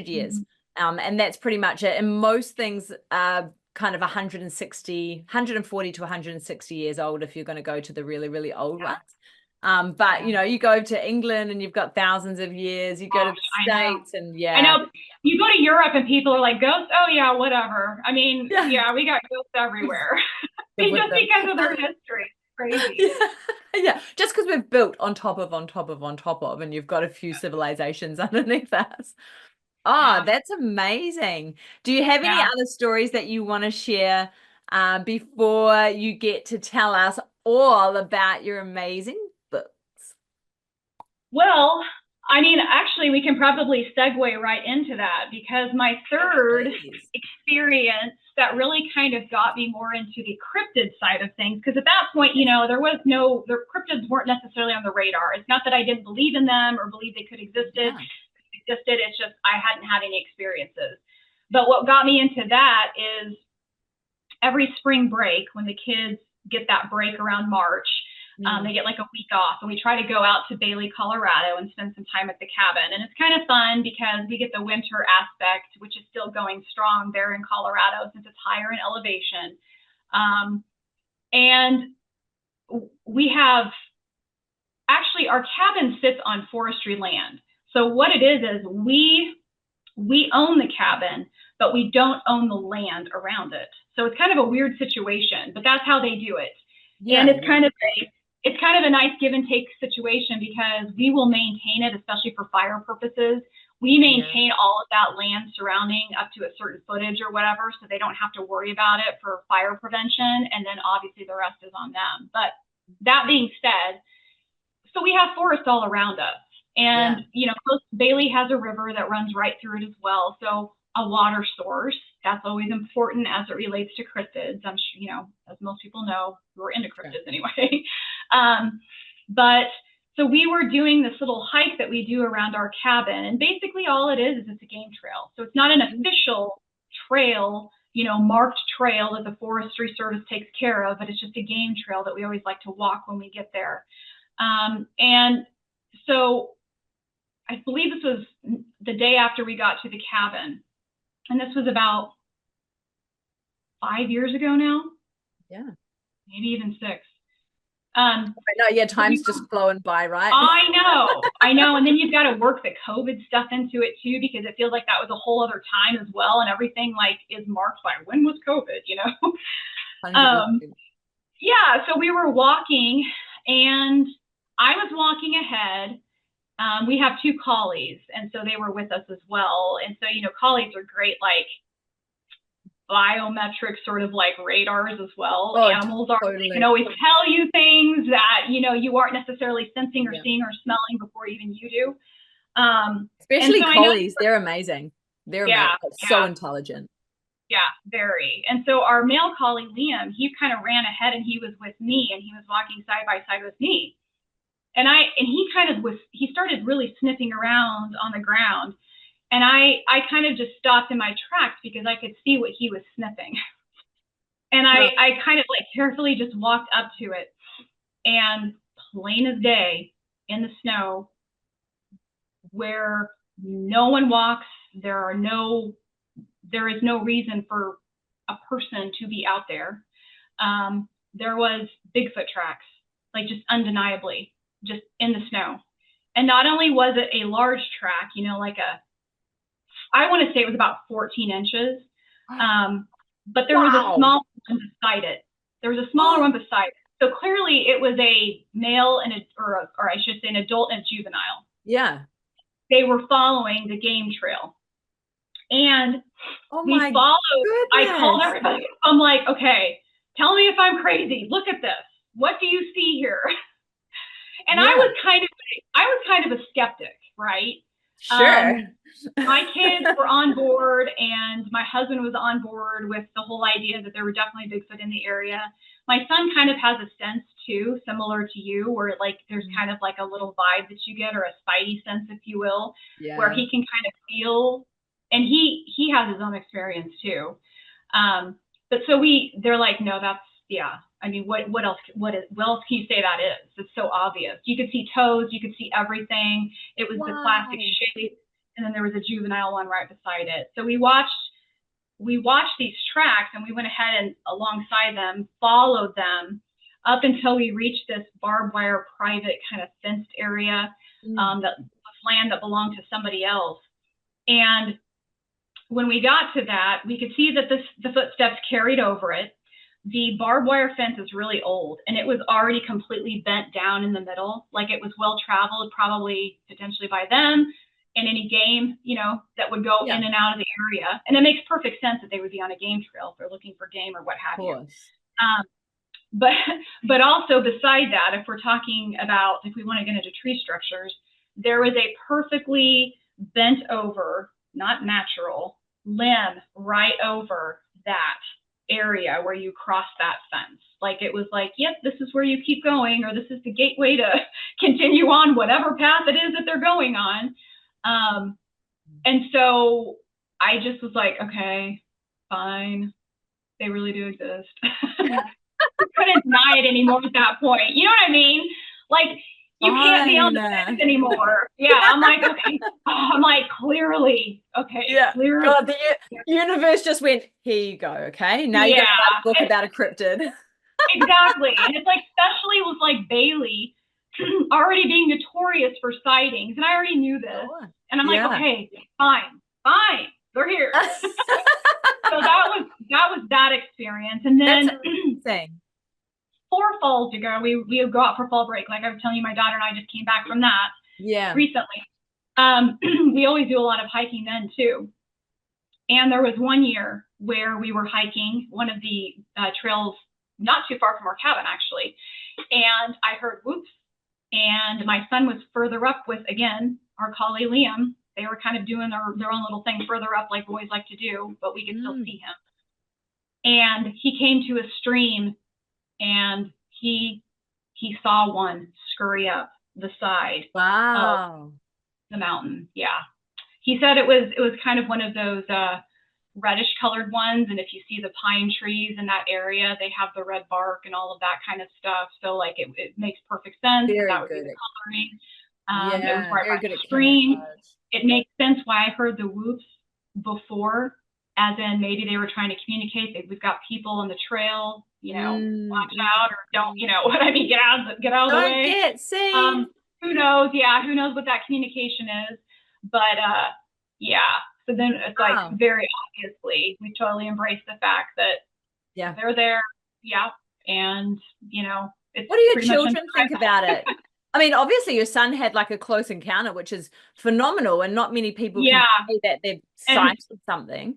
years. And that's pretty much it. And most things are kind of 140 to 160 years old if you're going to go to the really, really old ones. But you know, you go to England and you've got thousands of years. You go to the States and I know. You go to Europe and people are like, ghosts? Oh yeah, whatever. I mean, yeah we got ghosts everywhere. Just because of their history. Crazy. Yeah. Just because we've built on top of, and you've got a few civilizations underneath us. Oh, that's amazing. Do you have any other stories that you want to share before you get to tell us all about your amazing book? Well, I mean, actually, we can probably segue right into that, because my third experience that really kind of got me more into the cryptid side of things, because at that point, you know, the cryptids weren't necessarily on the radar. It's not that I didn't believe in them or believe they could existed. It's just I hadn't had any experiences. But what got me into that is every spring break, when the kids get that break around March, they get like a week off, and we try to go out to Bailey, Colorado, and spend some time at the cabin. And it's kind of fun because we get the winter aspect, which is still going strong there in Colorado since it's higher in elevation. And we have, actually, our cabin sits on forestry land. So what it is we own the cabin, but we don't own the land around it. So it's kind of a weird situation, but that's how they do it. Yeah, and it's kind of a nice give and take situation, because we will maintain it, especially for fire purposes. We maintain all of that land surrounding up to a certain footage or whatever, so they don't have to worry about it for fire prevention. And then obviously the rest is on them. But that being said, so we have forest all around us. And, you know, Bailey has a river that runs right through it as well. So a water source, that's always important as it relates to cryptids. I'm sure, you know, as most people know, we're into cryptids anyway. But so we were doing this little hike that we do around our cabin. And basically all it is it's a game trail. So it's not an official trail, you know, marked trail that the Forestry Service takes care of, but it's just a game trail that we always like to walk when we get there. And so I believe this was the day after we got to the cabin. And this was about 5 years ago now. Yeah. Maybe even 6. I know, yeah, time's just flowing by, right? I know. And then you've got to work the COVID stuff into it too, because it feels like that was a whole other time as well. And everything like is marked by when was COVID, you know? Yeah. So we were walking, and I was walking ahead. We have 2 collies, and so they were with us as well. And so, you know, collies are great, like biometric sort of like radars as well. Animals are, they can always tell you things that, you know, you aren't necessarily sensing or seeing or smelling before even you do. Especially collies, they're amazing. They're so intelligent. Yeah, very. And so our male collie, Liam, he kind of ran ahead, and he was with me, and he was walking side by side with me. And he started really sniffing around on the ground. And I kind of just stopped in my tracks because I could see what he was sniffing. And I kind of like carefully just walked up to it, and plain as day in the snow where no one walks, there is no reason for a person to be out there. There was Bigfoot tracks, like just undeniably, just in the snow. And not only was it a large track, you know, like I want to say it was about 14 inches. But there was a small one beside it. There was a smaller one beside it. So clearly it was a male and or I should say an adult and a juvenile. Yeah. They were following the game trail. And we followed. Goodness. I told everybody, I'm like, okay, tell me if I'm crazy. Look at this. What do you see here? And I was kind of a skeptic, right? Sure. My kids were on board, and my husband was on board with the whole idea that there were definitely Bigfoot in the area. My son kind of has a sense too, similar to you, where like there's kind of like a little vibe that you get, or a spidey sense, if you will, where he can kind of feel, and he has his own experience too. But so they're like, no, that's, I mean, what else can you say that is? It's so obvious. You could see toes, you could see everything. It was the classic shape, and then there was a juvenile one right beside it. So we watched these tracks, and we went ahead and alongside them, followed them up until we reached this barbed wire private kind of fenced area, that was land that belonged to somebody else. And when we got to that, we could see that the footsteps carried over it. The barbed wire fence is really old, and it was already completely bent down in the middle. Like it was well traveled, probably potentially by them and any game, you know, that would go in and out of the area. And it makes perfect sense that they would be on a game trail if they're looking for game or what have you. But also beside that, if we're talking about, if we want to get into tree structures, there was a perfectly bent over, not natural, limb right over that area where you cross that fence. Like it was like, yep, this is where you keep going, or this is the gateway to continue on whatever path it is that they're going on. And so I just was like, okay, fine. They really do exist. Couldn't deny it anymore at that point. You know what I mean? Like you can't be on the fence anymore. Yeah, I'm like, okay. I'm like, clearly, okay. Yeah. Clearly. God, the universe just went, here you go. Okay, now you're gonna write a book about a cryptid. Exactly, and it's like, especially with like Bailey already being notorious for sightings, and I already knew this, and I'm like, okay, fine, they're here. So that was that experience, and then 4 falls ago, we would go out for fall break. Like I was telling you, my daughter and I just came back from that. Yeah. Recently, we always do a lot of hiking then too, and there was one year where we were hiking one of the trails not too far from our cabin actually, and I heard whoops, and my son was further up with, again, our collie Liam. They were kind of doing their own little thing further up, like boys like to do, but we could still see him. And he came to a stream, and he saw one scurry up the side of the mountain. Yeah, he said it was kind of one of those reddish colored ones, and if you see the pine trees in that area, they have the red bark and all of that kind of stuff. So like it makes perfect sense. That would be the coloring. It was right by the stream. It makes sense why I heard the whoops before, as in maybe they were trying to communicate that we've got people on the trail, you know, watch out, or don't, you know what I mean, get out of the way. Don't get seen. Who knows? Yeah, who knows what that communication is? But yeah. So then it's like, very obviously, we totally embrace the fact that they're there. Yeah. And, you know, it's what do your children think about it? I mean, obviously your son had like a close encounter, which is phenomenal, and not many people can say that they've sighted something.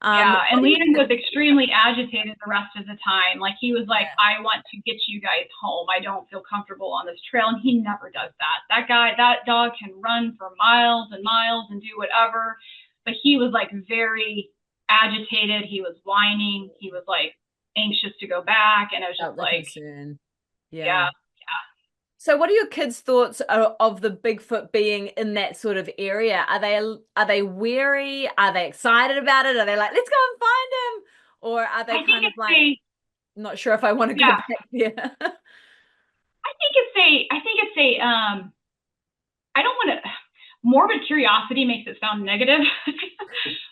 And Liam was extremely agitated the rest of the time. Like he was like, I want to get you guys home. I don't feel comfortable on this trail. And he never does that. That dog can run for miles and miles and do whatever. But he was like very agitated. He was whining. He was like anxious to go back. And I was just like, yeah. So what are your kids' thoughts of the Bigfoot being in that sort of area? Are they wary? Are they excited about it? Are they like, let's go and find him? Or are they kind of like, not sure if I want to go back there? I think it's a I don't want to, morbid curiosity makes it sound negative,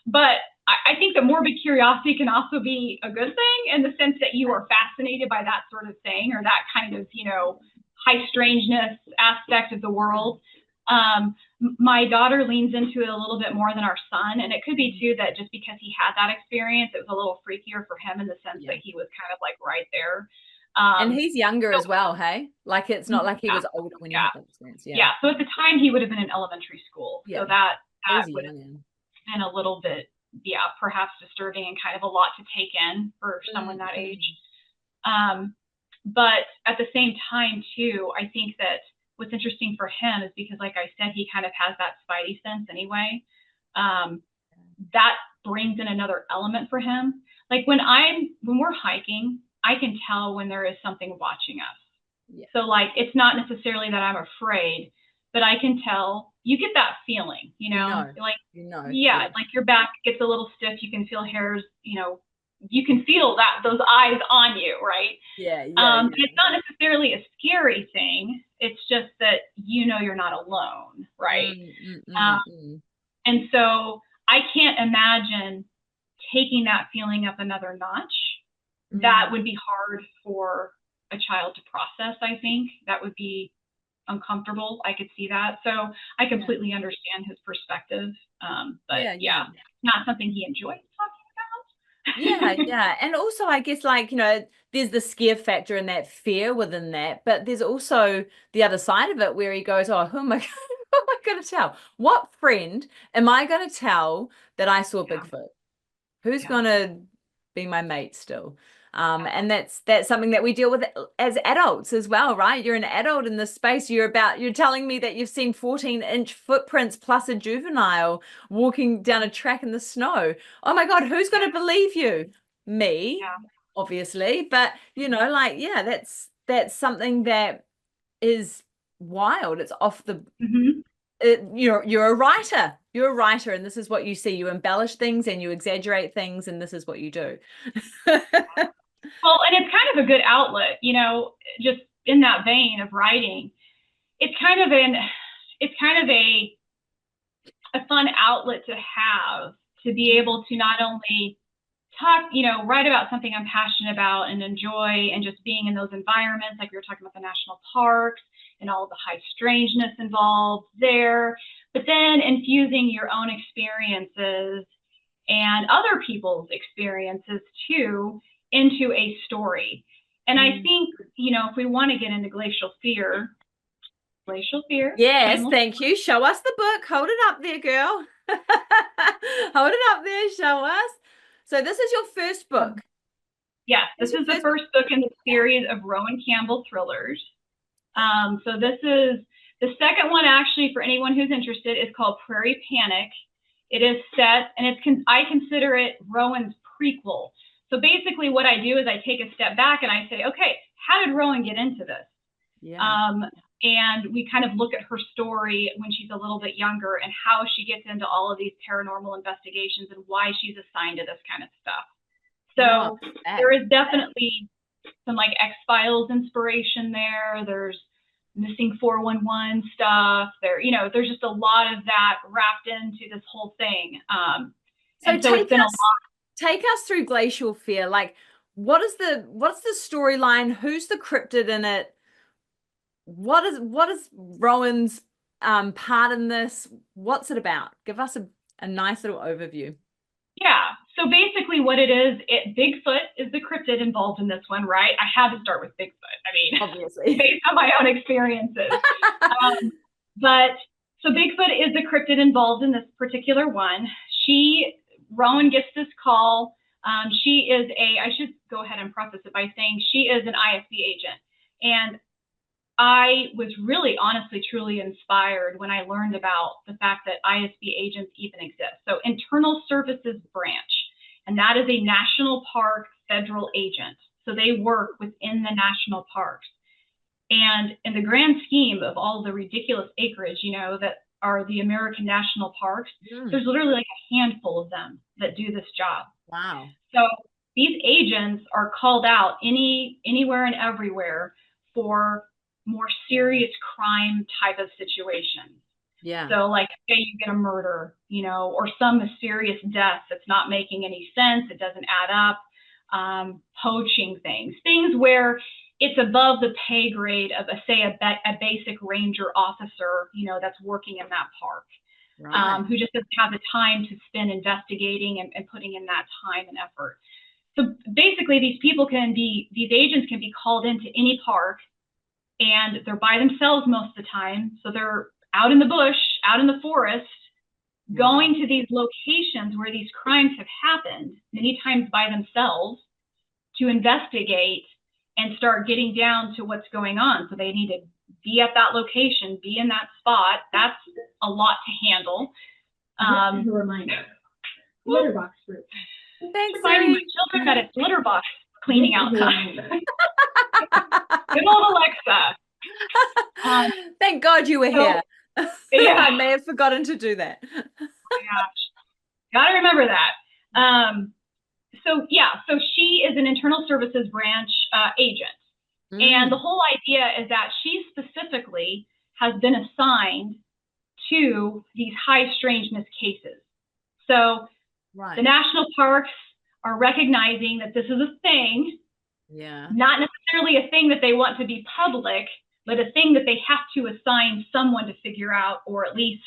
but I think that morbid curiosity can also be a good thing, in the sense that you are fascinated by that sort of thing, or that kind of, you know, high strangeness aspect of the world. My daughter leans into it a little bit more than our son, and it could be too that just because he had that experience, it was a little freakier for him, in the sense that he was kind of like right there. And he's younger as well, hey? Like it's not like he was older when he had that experience. Yeah. So at the time he would have been in elementary school. So that would have been a little bit, perhaps disturbing, and kind of a lot to take in for someone that age. But at the same time too, I think that what's interesting for him is because, like I said, he kind of has that spidey sense anyway. That brings in another element for him. Like when we're hiking, I can tell when there is something watching us. So like, it's not necessarily that I'm afraid, but I can tell. You get that feeling, like your back gets a little stiff. You can feel hairs, you can feel those eyes on you, right? It's not necessarily a scary thing. It's just that you're not alone, right? And so I can't imagine taking that feeling up another notch. That would be hard for a child to process. I think that would be uncomfortable. I could see that. So I completely understand his perspective. But not something he enjoys talking about. And also I guess, like, there's the scare factor and that fear within that, but there's also the other side of it where he goes, oh, who am I going to tell? What friend am I going to tell that I saw Bigfoot? Who's going to be my mate still? And that's something that we deal with as adults as well, right? You're an adult in this space. You're telling me that you've seen 14-inch footprints plus a juvenile walking down a track in the snow. Oh my God, who's going to believe you? Me, Yeah. obviously. But like, yeah, that's something that is wild. It's off the you're a writer. You're a writer, and this is what you see. You embellish things and you exaggerate things, and this is what you do. Well, and it's kind of a good outlet, just in that vein of writing. It's kind of a fun outlet to have, to be able to not only talk, write about something I'm passionate about and enjoy, and just being in those environments, like we were talking about the national parks and all the high strangeness involved there, but then infusing your own experiences and other people's experiences too into a story. And I think, if we want to get into Glacial Fear. Yes, thank you. Show us the book. Hold it up there, girl. Hold it up there. Show us. So this is your first book. Yes, this is the first book in the series of Rowan Campbell thrillers. So this is the second one, actually, for anyone who's interested, is called Prairie Panic. It is set, and I consider it Rowan's prequel. So basically what I do is I take a step back and I say, okay, how did Rowan get into this? Yeah. And we kind of look at her story when she's a little bit younger and how she gets into all of these paranormal investigations and why she's assigned to this kind of stuff. So there is definitely some like X-Files inspiration there. There's missing 411 stuff there. There's just a lot of that wrapped into this whole thing. So take us through Glacial Fear. Like, what's the storyline? Who's the cryptid in it? What is Rowan's part in this? What's it about? Give us a nice little overview. Yeah. So basically what it is, Bigfoot is the cryptid involved in this one, right? I had to start with Bigfoot. I mean, obviously, based on my own experiences. But so Bigfoot is the cryptid involved in this particular one. Rowan gets this call. She is I should go ahead and preface it by saying she is an ISB agent. And I was really, honestly, truly inspired when I learned about the fact that ISB agents even exist. So Internal Services Branch, and that is a national park federal agent. So they work within the national parks. And in the grand scheme of all the ridiculous acreage, that are the American national parks, there's literally like a handful of them that do this job. Wow. So these agents are called out anywhere and everywhere for more serious crime type of situations. Yeah. So like, say you get a murder, or some mysterious death that's not making any sense, it doesn't add up, poaching things where it's above the pay grade of a basic ranger officer, that's working in that park, right. Who just doesn't have the time to spend investigating and putting in that time and effort. So basically these agents can be called into any park, and they're by themselves most of the time. So they're out in the bush, out in the forest, going to these locations where these crimes have happened, many times by themselves, to investigate and start getting down to what's going on. So they need to be at that location, be in that spot. That's a lot to handle. As a reminder, litter box group. Thanks, finding my children that it's litter box cleaning out time. Good old Alexa. Thank God you were here. Yeah. I may have forgotten to do that. Oh my gosh. Gotta remember that. So she is an Internal Services Branch agent. And the whole idea is that she specifically has been assigned to these high strangeness cases. So the national parks are recognizing that this is a thing. Yeah. Not necessarily a thing that they want to be public, but a thing that they have to assign someone to figure out, or at least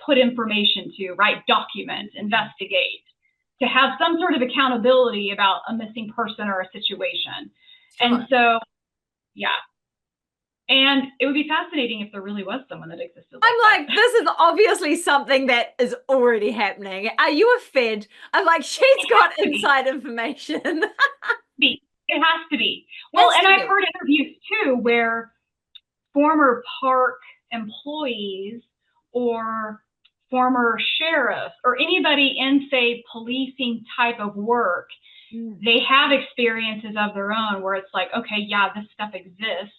put information to, right? Document, investigate, to have some sort of accountability about a missing person or a situation. Sure. And so, yeah. And it would be fascinating if there really was someone that existed. I'm like, this is obviously something that is already happening. Are you a Fed? I'm like, she's got inside information. It It has to be. Well, and I've heard interviews too where former park employees or former sheriffs or anybody in, say, policing type of work, they have experiences of their own where it's like, okay, yeah, this stuff exists,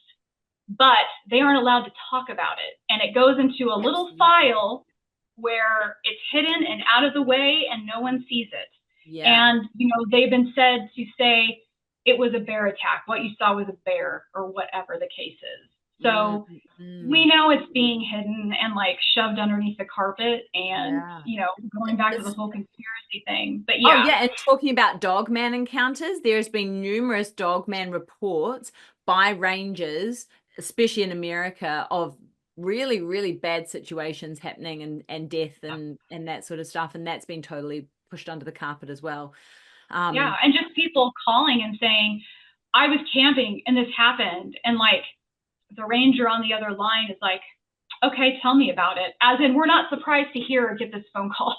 but they aren't allowed to talk about it. And it goes into a little file where it's hidden and out of the way and no one sees it. Yeah. And, you know, they've been said to say it was a bear attack. What you saw was a bear or whatever the case is. So we know it's being hidden and like shoved underneath the carpet and, you know, going back to the whole conspiracy thing. But yeah. Oh, yeah. And talking about dogman encounters, there's been numerous dogman reports by rangers, especially in America, of really, really bad situations happening and death and that sort of stuff. And that's been totally pushed under the carpet as well. Yeah. And just people calling and saying, I was camping and this happened. And like, the ranger on the other line is like, okay, tell me about it. As in, we're not surprised to hear or get this phone call.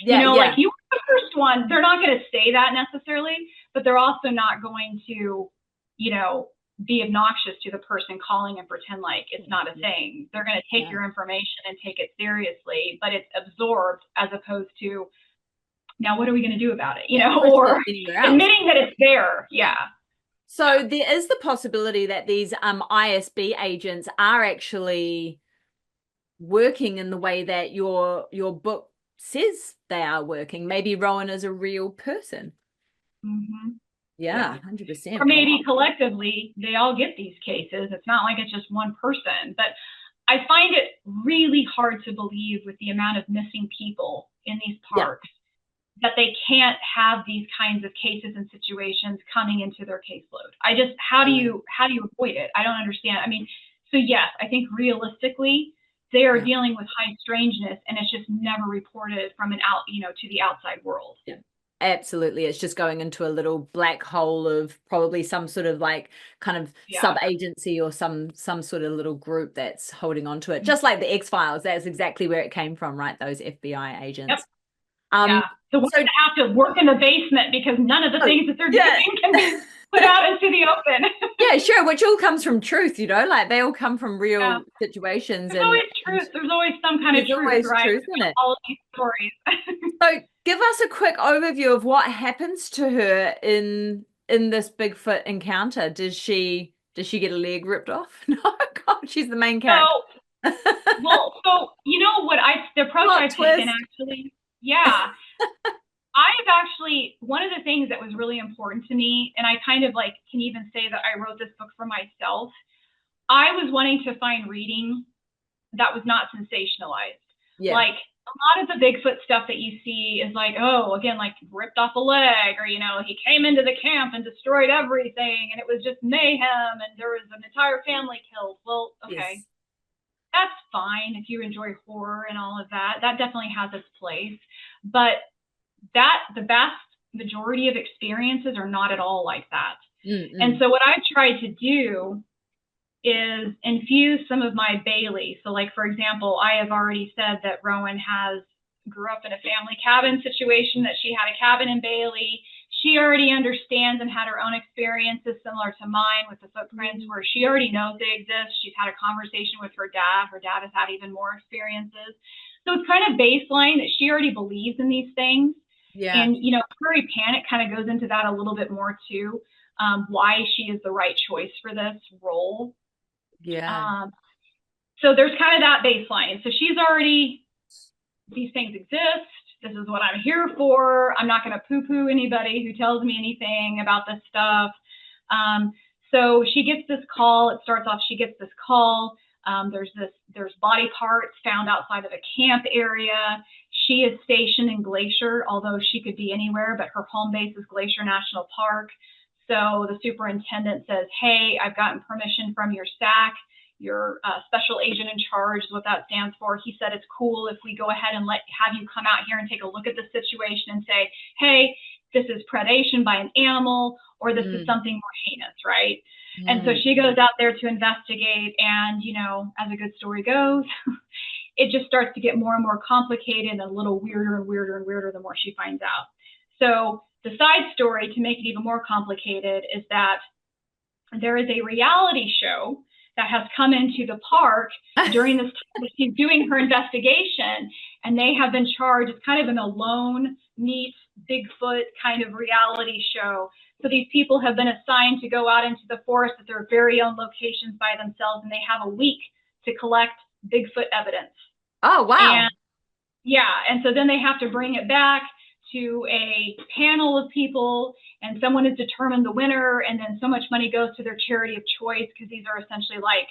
Like you were the first one. They're not going to say that necessarily, but they're also not going to, you know, be obnoxious to the person calling and pretend like it's not a thing. They're going to take your information and take it seriously, but it's absorbed as opposed to, now what are we going to do about it? You know, or admitting that it's there. Yeah. So there is the possibility that these ISB agents are actually working in the way that your book says they are working. Maybe Rowan is a real person. Yeah, 100%. Or maybe collectively they all get these cases. It's not like it's just one person. But I find it really hard to believe with the amount of missing people in these parks. That they can't have these kinds of cases and situations coming into their caseload. How do you avoid it? I don't understand. I mean, so yes, I think realistically they are dealing with high strangeness and it's just never reported from to the outside world. Yeah, absolutely. It's just going into a little black hole of probably some sort of like kind of sub-agency or some sort of little group that's holding on to it. Just like the X-Files, that's exactly where it came from, right? Those FBI agents. Yep. The ones that have to work in the basement because none of the things that they're doing can be put out into the open. Yeah, sure. Which all comes from truth, you know, like they all come from real situations. There's always truth. There's always some kind of truth, right? Truth in it. All of these stories. So give us a quick overview of what happens to her in this Bigfoot encounter. Does she get a leg ripped off? No, God, she's the main character. So you know what the approach I've taken actually. Yeah. I've actually, one of the things that was really important to me, and I kind of like can even say that I wrote this book for myself, I was wanting to find reading that was not sensationalized. Yeah. Like a lot of the Bigfoot stuff that you see is like, oh, again, like ripped off a leg, or, you know, he came into the camp and destroyed everything and it was just mayhem and there was an entire family killed. Well, okay. Yes. That's fine if you enjoy horror and all of that. That definitely has its place. But the vast majority of experiences are not at all like that. And so what I've tried to do is infuse some of my Bailey. So like, for example, I have already said that Rowan grew up in a family cabin situation, that she had a cabin in Bailey. She already understands and had her own experiences similar to mine with the footprints, where she already knows they exist. She's had a conversation with her dad. Her dad has had even more experiences. So it's kind of baseline that she already believes in these things. Yeah. And, you know, Prairie Panic kind of goes into that a little bit more too, why she is the right choice for this role. Yeah. So there's kind of that baseline. So she's already, these things exist. This is what I'm here for. I'm not going to poo-poo anybody who tells me anything about this stuff. So she gets this call. It starts off, she gets this call. There's body parts found outside of a camp area. She is stationed in Glacier, although she could be anywhere, but her home base is Glacier National Park. So the superintendent says, hey, I've gotten permission from your SAC. Your special agent in charge is what that stands for. He said it's cool if we go ahead and have you come out here and take a look at the situation and say, hey, this is predation by an animal, or this is something more heinous, right? And so she goes out there to investigate, and, you know, as a good story goes, it just starts to get more and more complicated and a little weirder and weirder and weirder the more she finds out. So the side story, to make it even more complicated, is that there is a reality show that has come into the park during this time that she's doing her investigation, and they have been charged. It's kind of an Alone meets Bigfoot kind of reality show. So these people have been assigned to go out into the forest at their very own locations by themselves, and they have a week to collect Bigfoot evidence. Oh, wow. And so then they have to bring it back to a panel of people, and someone is determined the winner, and then so much money goes to their charity of choice, because these are essentially like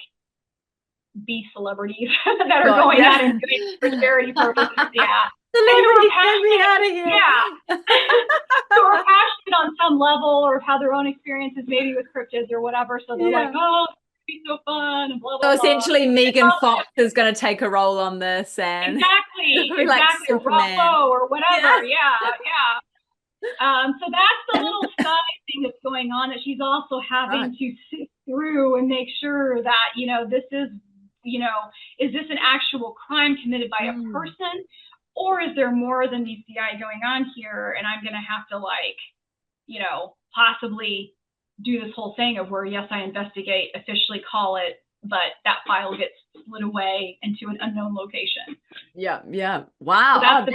B celebrities that are going out and doing it for charity purposes. Yeah. Celebrities, get me out of here. Yeah. So we're passionate on some level, or have their own experiences maybe with cryptids or whatever. So they're like, oh, be so fun and blah blah. So essentially, Megan Fox is going to take a role on this, and exactly, like or Ruffalo or whatever. Yeah. So that's the little side thing that's going on, that she's also having to sift through and make sure that, you know, this is, you know, is this an actual crime committed by a person, or is there more than meets the eye going on here? And I'm going to have to, like, you know, possibly do this whole thing of where, yes, I investigate, officially call it, but that file gets slid away into an unknown location. Yeah. Wow. So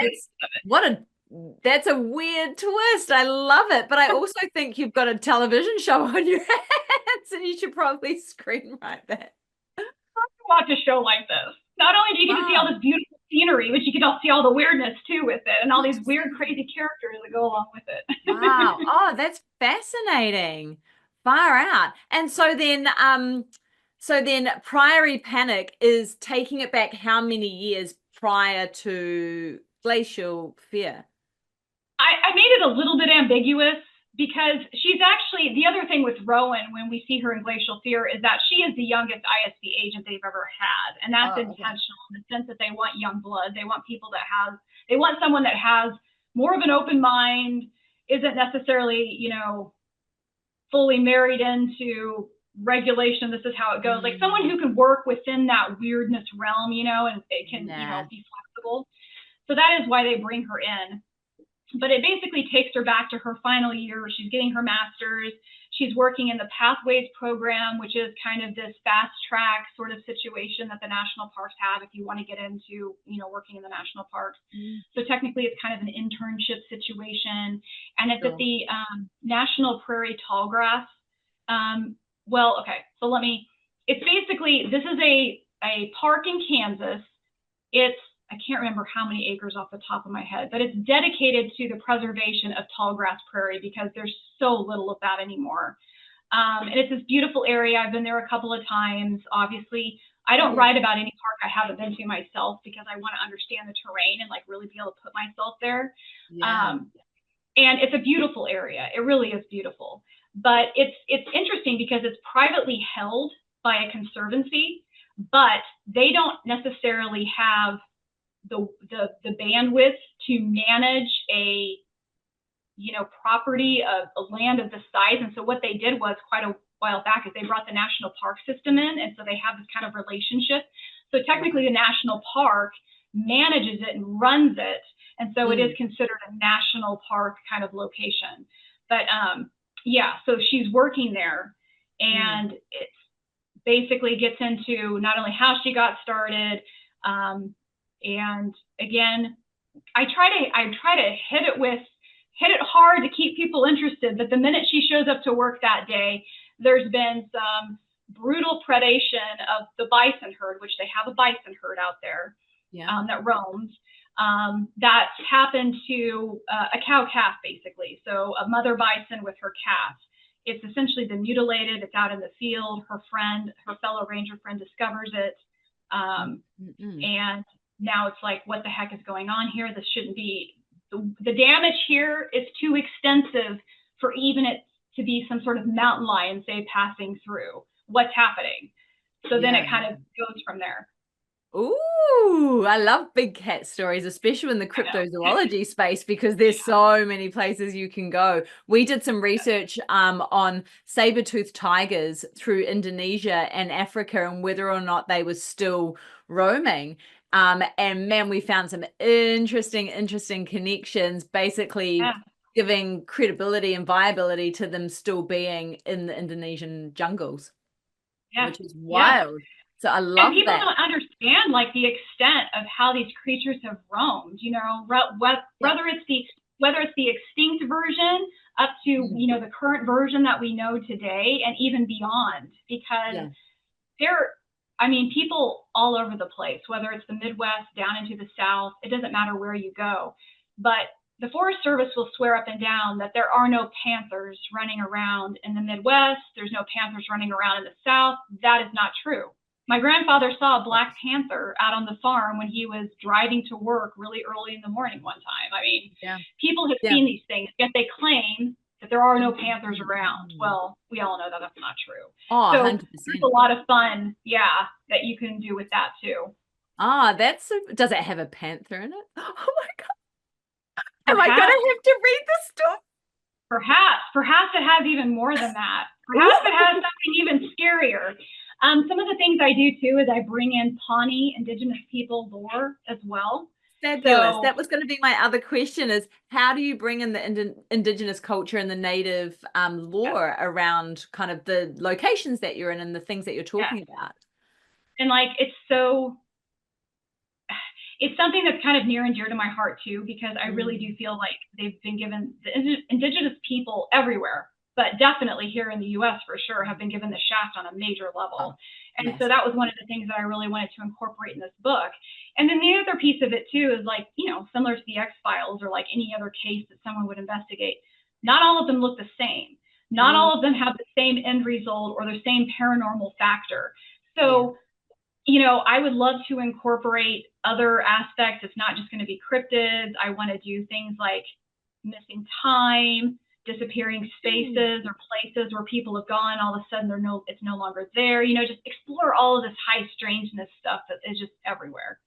that's a weird twist. I love it. But I also think you've got a television show on your hands, and you should probably screenwrite that. Watch a show like this. Not only do you get to see all this beautiful scenery, but you get to see all the weirdness too with it, and all these weird, crazy characters that go along with it. Wow. Oh, that's fascinating. Far out. And so then Prairie Panic is taking it back how many years prior to Glacial Fear? I made it a little bit ambiguous, because she's actually, the other thing with Rowan, when we see her in Glacial Fear, is that she is the youngest ISB agent they've ever had. And that's intentional, in the sense that they want young blood. They want people they want someone that has more of an open mind, isn't necessarily, you know, fully married into regulation. This is how it goes. Like someone who can work within that weirdness realm, you know, and it can, you know, be flexible. So that is why they bring her in. But it basically takes her back to her final year. She's getting her master's. She's working in the Pathways program, which is kind of this fast track sort of situation that the national parks have if you want to get into, you know, working in the national parks. So technically it's kind of an internship situation. And it's at the National Prairie Tallgrass. It's basically, this is a park in Kansas. I can't remember how many acres off the top of my head, but it's dedicated to the preservation of tallgrass prairie, because there's so little of that anymore. And it's this beautiful area. I've been there a couple of times. Obviously, I don't write about any park I haven't been to myself, because I want to understand the terrain and like really be able to put myself there. And it's a beautiful area. It really is beautiful. But it's interesting because it's privately held by a conservancy, but they don't necessarily have the bandwidth to manage a, you know, property of a land of this size. And so what they did was, quite a while back, is they brought the national park system in, and so they have this kind of relationship. So technically the national park manages it and runs it, and so it is considered a national park kind of location. But so she's working there, and it basically gets into not only how she got started, and again, I try to hit it hard to keep people interested. But the minute she shows up to work that day, there's been some brutal predation of the bison herd, which they have a bison herd out there that roams. That's happened to a cow calf, basically. So a mother bison with her calf. It's essentially been mutilated. It's out in the field. Her fellow ranger friend discovers it. And now it's like, what the heck is going on here? This shouldn't be. The damage here is too extensive for even it to be some sort of mountain lion, say, passing through. What's happening? So then it kind of goes from there. Ooh, I love big cat stories, especially in the cryptozoology space, because there's so many places you can go. We did some research on saber-toothed tigers through Indonesia and Africa, and whether or not they were still roaming. And man, we found some interesting connections. Basically, giving credibility and viability to them still being in the Indonesian jungles, Yes. which is Yes. wild. So I And love people that. don't understand like the extent of how these creatures have roamed, you know, whether it's the extinct version up to, you know, the current version that we know today and even beyond, because I mean, people all over the place, whether it's the Midwest down into the South, it doesn't matter where you go. But the Forest Service will swear up and down that there are no panthers running around in the Midwest. There's no panthers running around in the South. That is not true. My grandfather saw a black panther out on the farm when he was driving to work really early in the morning one time. I mean, people have seen these things, yet they claim that there are no panthers around. Well, we all know that that's not true. Oh, so 100%. there's a lot of fun, that you can do with that too. Does it have a panther in it? Oh my God. Am Perhaps, I gonna have to read the story? Perhaps it has even more than that. Perhaps it has something even scarier. Some of the things I do too is I bring in Pawnee Indigenous people lore as well. Fabulous. So, that was going to be my other question, is how do you bring in the indigenous culture and the native lore around kind of the locations that you're in and the things that you're talking about? And like, it's something that's kind of near and dear to my heart too, because I really do feel like they've been given, the indigenous people everywhere, but definitely here in the US for sure, have been given the shaft on a major level. And so that was one of the things that I really wanted to incorporate in this book. And then the other piece of it too is like, you know, similar to the X-Files or like any other case that someone would investigate, not all of them look the same. Not all of them have the same end result or the same paranormal factor. So, you know, I would love to incorporate other aspects. It's not just going to be cryptids. I want to do things like missing time, disappearing spaces or places where people have gone, all of a sudden it's no longer there. You know, just explore all of this high strangeness stuff that is just everywhere.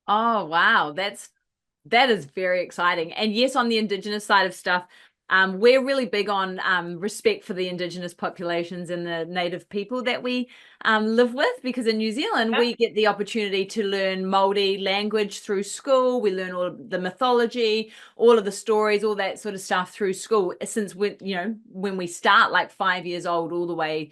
Oh, wow. That is very exciting. And yes, on the Indigenous side of stuff, we're really big on respect for the Indigenous populations and the native people that we live with, because in New Zealand, we get the opportunity to learn Māori language through school. We learn all of the mythology, all of the stories, all that sort of stuff through school. Since when we start like 5 years old all the way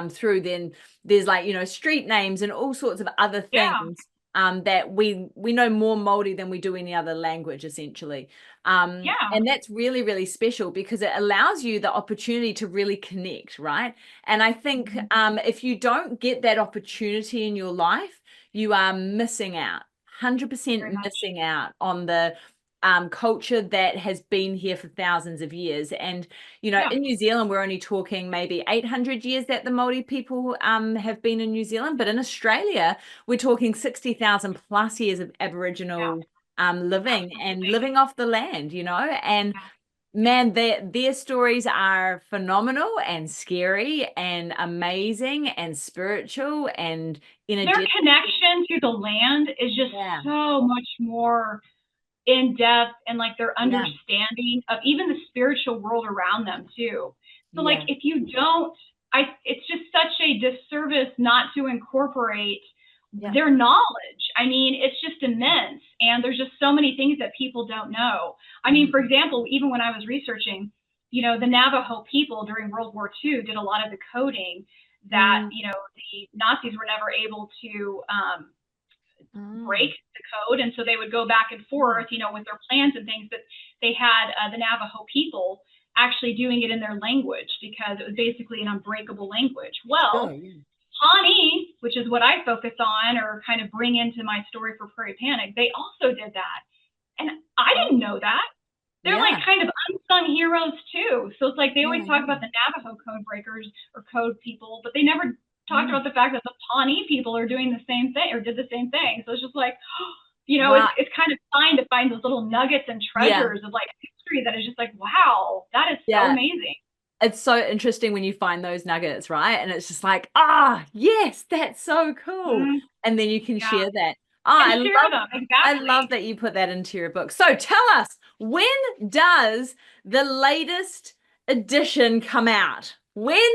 through, then there's like, you know, street names and all sorts of other things. That we know more Māori than we do any other language, essentially. And that's really, really special because it allows you the opportunity to really connect, right? And I think if you don't get that opportunity in your life, you are missing out, 100% missing out on the culture that has been here for thousands of years. And, you know, in New Zealand, we're only talking maybe 800 years that the Māori people have been in New Zealand. But in Australia, we're talking 60,000 plus years of Aboriginal living and living off the land, you know. And man, their stories are phenomenal and scary and amazing and spiritual and energetic. Their connection to the land is just so much more in depth, and like their understanding of even the spiritual world around them too. So like if you don't, it's just such a disservice not to incorporate their knowledge. I mean, it's just immense. And there's just so many things that people don't know. I mean, for example, even when I was researching, you know, the Navajo people during World War II did a lot of the coding that, you know, the Nazis were never able to break the code. And so they would go back and forth, you know, with their plans and things, but they had the Navajo people actually doing it in their language because it was basically an unbreakable language. Well, Pawnee, which is what I focus on or kind of bring into my story for Prairie Panic, they also did that. And I didn't know that. They're like kind of unsung heroes too. So it's like they always talk about the Navajo code breakers or code people, but they never talked about the fact that the Pawnee people are doing the same thing or did the same thing. So it's just like, you know, it's kind of fun to find those little nuggets and treasures of like history that is just like, wow, that is so amazing. It's so interesting when you find those nuggets, right? And it's just like, yes, that's so cool. And then you can share that. I love that you put that into your book. So tell us, when does the latest edition come out? When?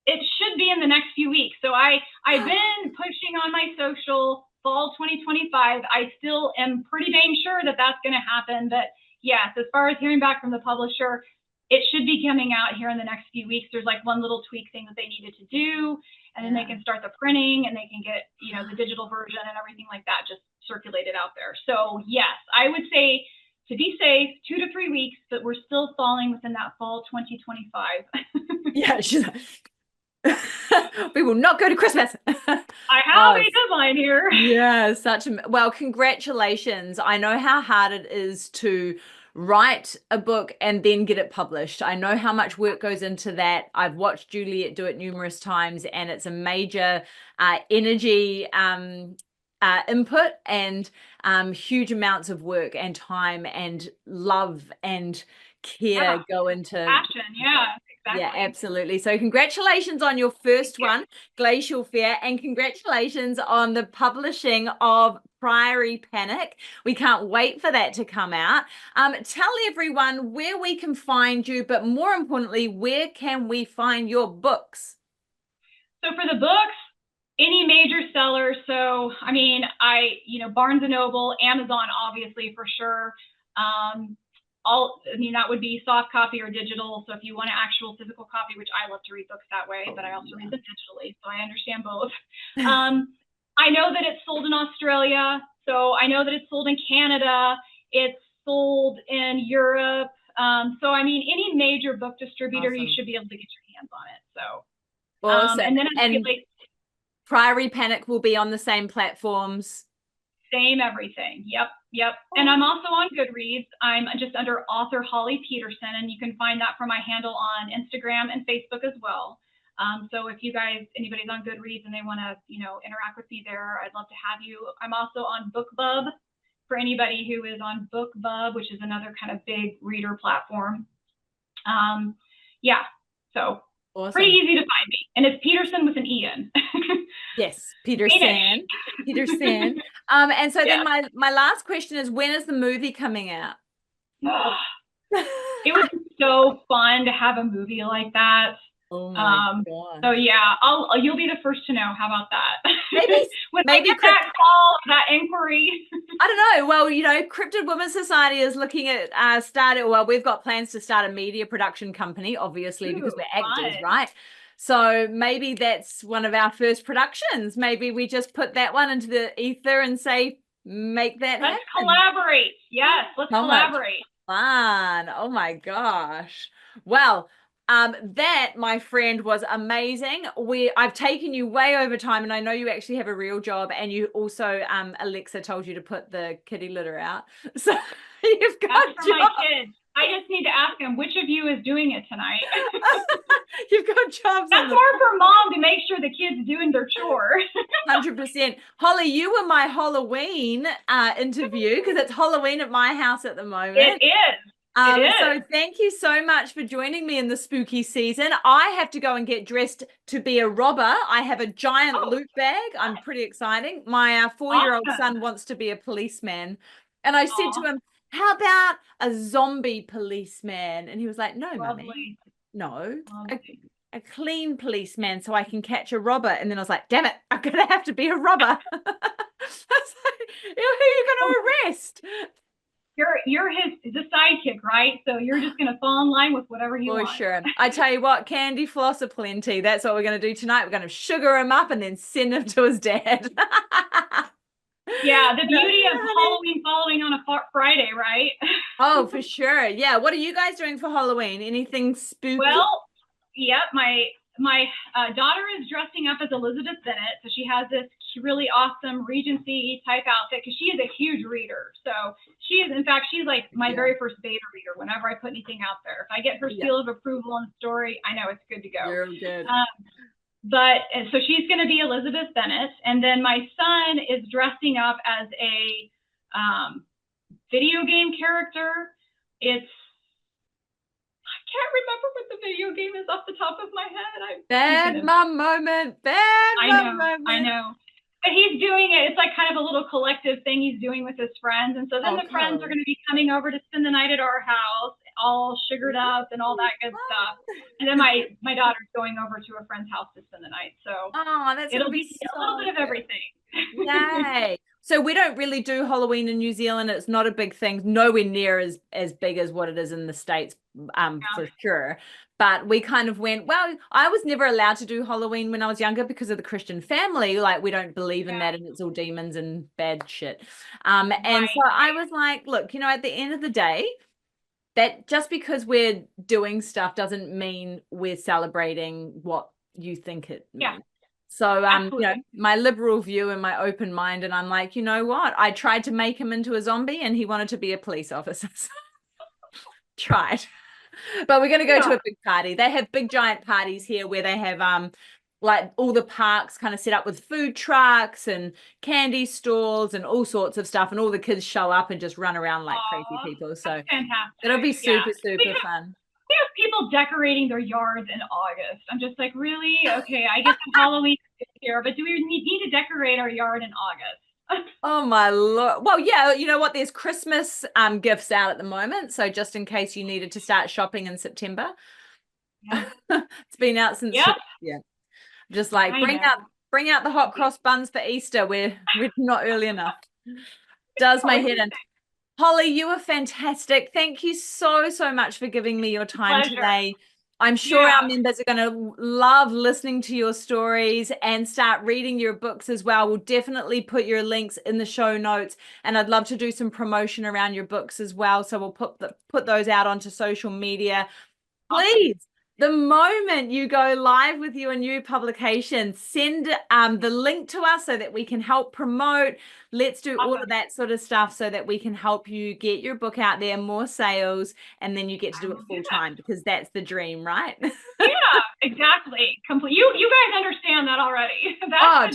It should be in the next few weeks. So I've been pushing on my social fall 2025. I still am pretty dang sure that that's going to happen, but yes, as far as hearing back from the publisher, it should be coming out here in the next few weeks. There's like one little tweak thing that they needed to do, and then they can start the printing and they can get, you know, the digital version and everything like that just circulated out there. So yes, I would say to be safe, 2 to 3 weeks, but we're still falling within that fall 2025. Yeah, she's we will not go to Christmas. I have a deadline here. Yeah, well, congratulations. I know how hard it is to write a book and then get it published. I know how much work goes into that. I've watched Juliet do it numerous times, and it's a major energy input and huge amounts of work and time and love and care go into passion. Yeah, exactly. Yeah, absolutely. So congratulations on your first one, Glacial Fear, and congratulations on the publishing of Prairie Panic. We can't wait for that to come out. Tell everyone where we can find you, but more importantly, where can we find your books? So for the books, any major seller. So, I mean, Barnes & Noble, Amazon, obviously, for sure. That would be soft copy or digital. So if you want an actual physical copy, which I love to read books that way, but I also read them digitally, so I understand both. I know that it's sold in Australia. So I know that it's sold in Canada. It's sold in Europe. So, I mean, any major book distributor, you should be able to get your hands on it. So, awesome. And then Prairie Panic will be on the same platforms. Same everything. Yep. And I'm also on Goodreads. I'm just under author Holly Petersen, and you can find that from my handle on Instagram and Facebook as well. So if anybody's on Goodreads and they want to, interact with me there, I'd love to have you. I'm also on BookBub for anybody who is on BookBub, which is another kind of big reader platform. So awesome. Pretty easy to find me, and it's Petersen with an E in. Yes, Petersen. And so then my last question is, when is the movie coming out? It was so fun to have a movie like that. Oh my God. So yeah, you'll be the first to know. How about that? Maybe I get that call, that inquiry. I don't know. Well, Cryptid Women's Society is looking at we've got plans to start a media production company, obviously, because we're actors, right? So maybe that's one of our first productions. Maybe we just put that one into the ether and say, make that happen. Let's collaborate. Yes, let's collaborate. Fun. Oh my gosh. Well, that, my friend, was amazing. I've taken you way over time, and I know you actually have a real job, and you also Alexa told you to put the kitty litter out. So you've got That's for my kids. I just need to ask him, which of you is doing it tonight? You've got jobs. That's more for mom to make sure the kid's doing their chore. 100%. Holly, you were my Halloween interview, because it's Halloween at my house at the moment. It is. So thank you so much for joining me in the spooky season. I have to go and get dressed to be a robber. I have a giant loot bag. I'm pretty exciting. My 4-year-old son wants to be a policeman. And I said to him, how about a zombie policeman? And he was like, no, Mummy, no, a clean policeman so I can catch a robber. And then I was like, damn it, I'm going to have to be a robber. I was like, who are you going to arrest? You're the sidekick, right? So you're just going to fall in line with whatever he wants. For sure. I tell you what, candy floss aplenty. That's what we're going to do tonight. We're going to sugar him up and then send him to his dad. Yeah, the beauty of Halloween following on a Friday, right? Oh, for sure. Yeah. What are you guys doing for Halloween? Anything spooky? Well, yep. My daughter is dressing up as Elizabeth Bennet, so she has this really awesome Regency type outfit because she is a huge reader. So she's like my very first beta reader. Whenever I put anything out there, if I get her seal of approval on the story, I know it's good to go. You're good. So she's going to be Elizabeth Bennet, and then my son is dressing up as a video game character. I can't remember what the video game is off the top of my head. Bad mom moment. I know. But he's doing it. It's like kind of a little collective thing he's doing with his friends. And so then the friends are going to be coming over to spend the night at our house, all sugared up and all that good stuff. And then my daughter's going over to a friend's house to spend the night. So that's it'll be a little bit of everything. Yay. So we don't really do Halloween in New Zealand. It's not a big thing, nowhere near as big as what it is in the States, for sure. But we kind of went, well, I was never allowed to do Halloween when I was younger because of the Christian family. Like, we don't believe in that, and it's all demons and bad shit. And so I was like, look, at the end of the day, that just because we're doing stuff doesn't mean we're celebrating what you think it means. Yeah. So, my liberal view and my open mind, and I'm like, you know what? I tried to make him into a zombie and he wanted to be a police officer. Tried. But we're going to go to a big party. They have big giant parties here where they have like all the parks kind of set up with food trucks and candy stalls and all sorts of stuff, and all the kids show up and just run around like crazy people. So it'll be super fun. We have people decorating their yards in August. I'm just like, really? Okay, I guess Halloween is here, but do we need to decorate our yard in August? Oh my Lord. Well, yeah, you know what? There's Christmas gifts out at the moment. So just in case you needed to start shopping in September. Yeah. It's been out since just like bring out the hot cross buns for Easter. We're not early enough. Does my head in. Holly, you were fantastic. Thank you so much for giving me your time today. I'm sure our members are going to love listening to your stories and start reading your books as well. We'll definitely put your links in the show notes, and I'd love to do some promotion around your books as well. So we'll put those out onto social media. Please, the moment you go live with your new publication, send the link to us so that we can help promote. Let's do all of that sort of stuff so that we can help you get your book out there, more sales, and then you get to do it full time, because that's the dream, right? Yeah, exactly. You guys understand that already.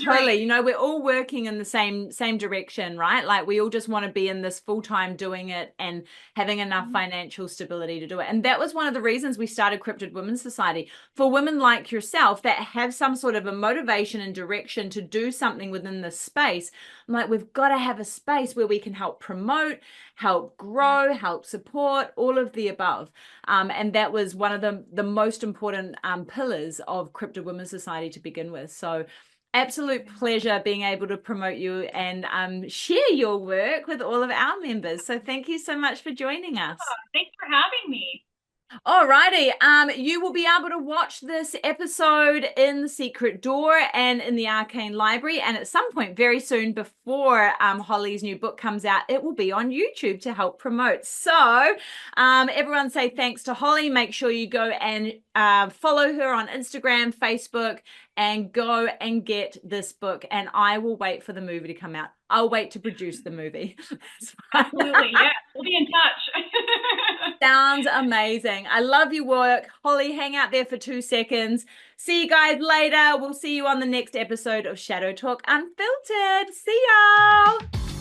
Totally. We're all working in the same direction, right? Like, we all just want to be in this full time doing it and having enough financial stability to do it. And that was one of the reasons we started Cryptid Women's Society, for women like yourself that have some sort of a motivation and direction to do something within this space. I'm like, we've got to have a space where we can help promote, help grow, help support, all of the above. And that was one of the most important pillars of Cryptid Women's Society to begin with. So absolute pleasure being able to promote you and share your work with all of our members. So thank you so much for joining us. Thanks for having me. Alrighty, you will be able to watch this episode in the Secret Door and in the Arcane Library, and at some point very soon, before Holly's new book comes out, it will be on YouTube to help promote. So everyone say thanks to Holly. Make sure you go and follow her on Instagram, Facebook, and go and get this book. And I will wait for the movie to come out. I'll wait to produce the movie. Absolutely, yeah. We'll be in touch. Sounds amazing. I love your work. Holly, hang out there for 2 seconds. See you guys later. We'll see you on the next episode of Shadowtalk Unfiltered. See y'all.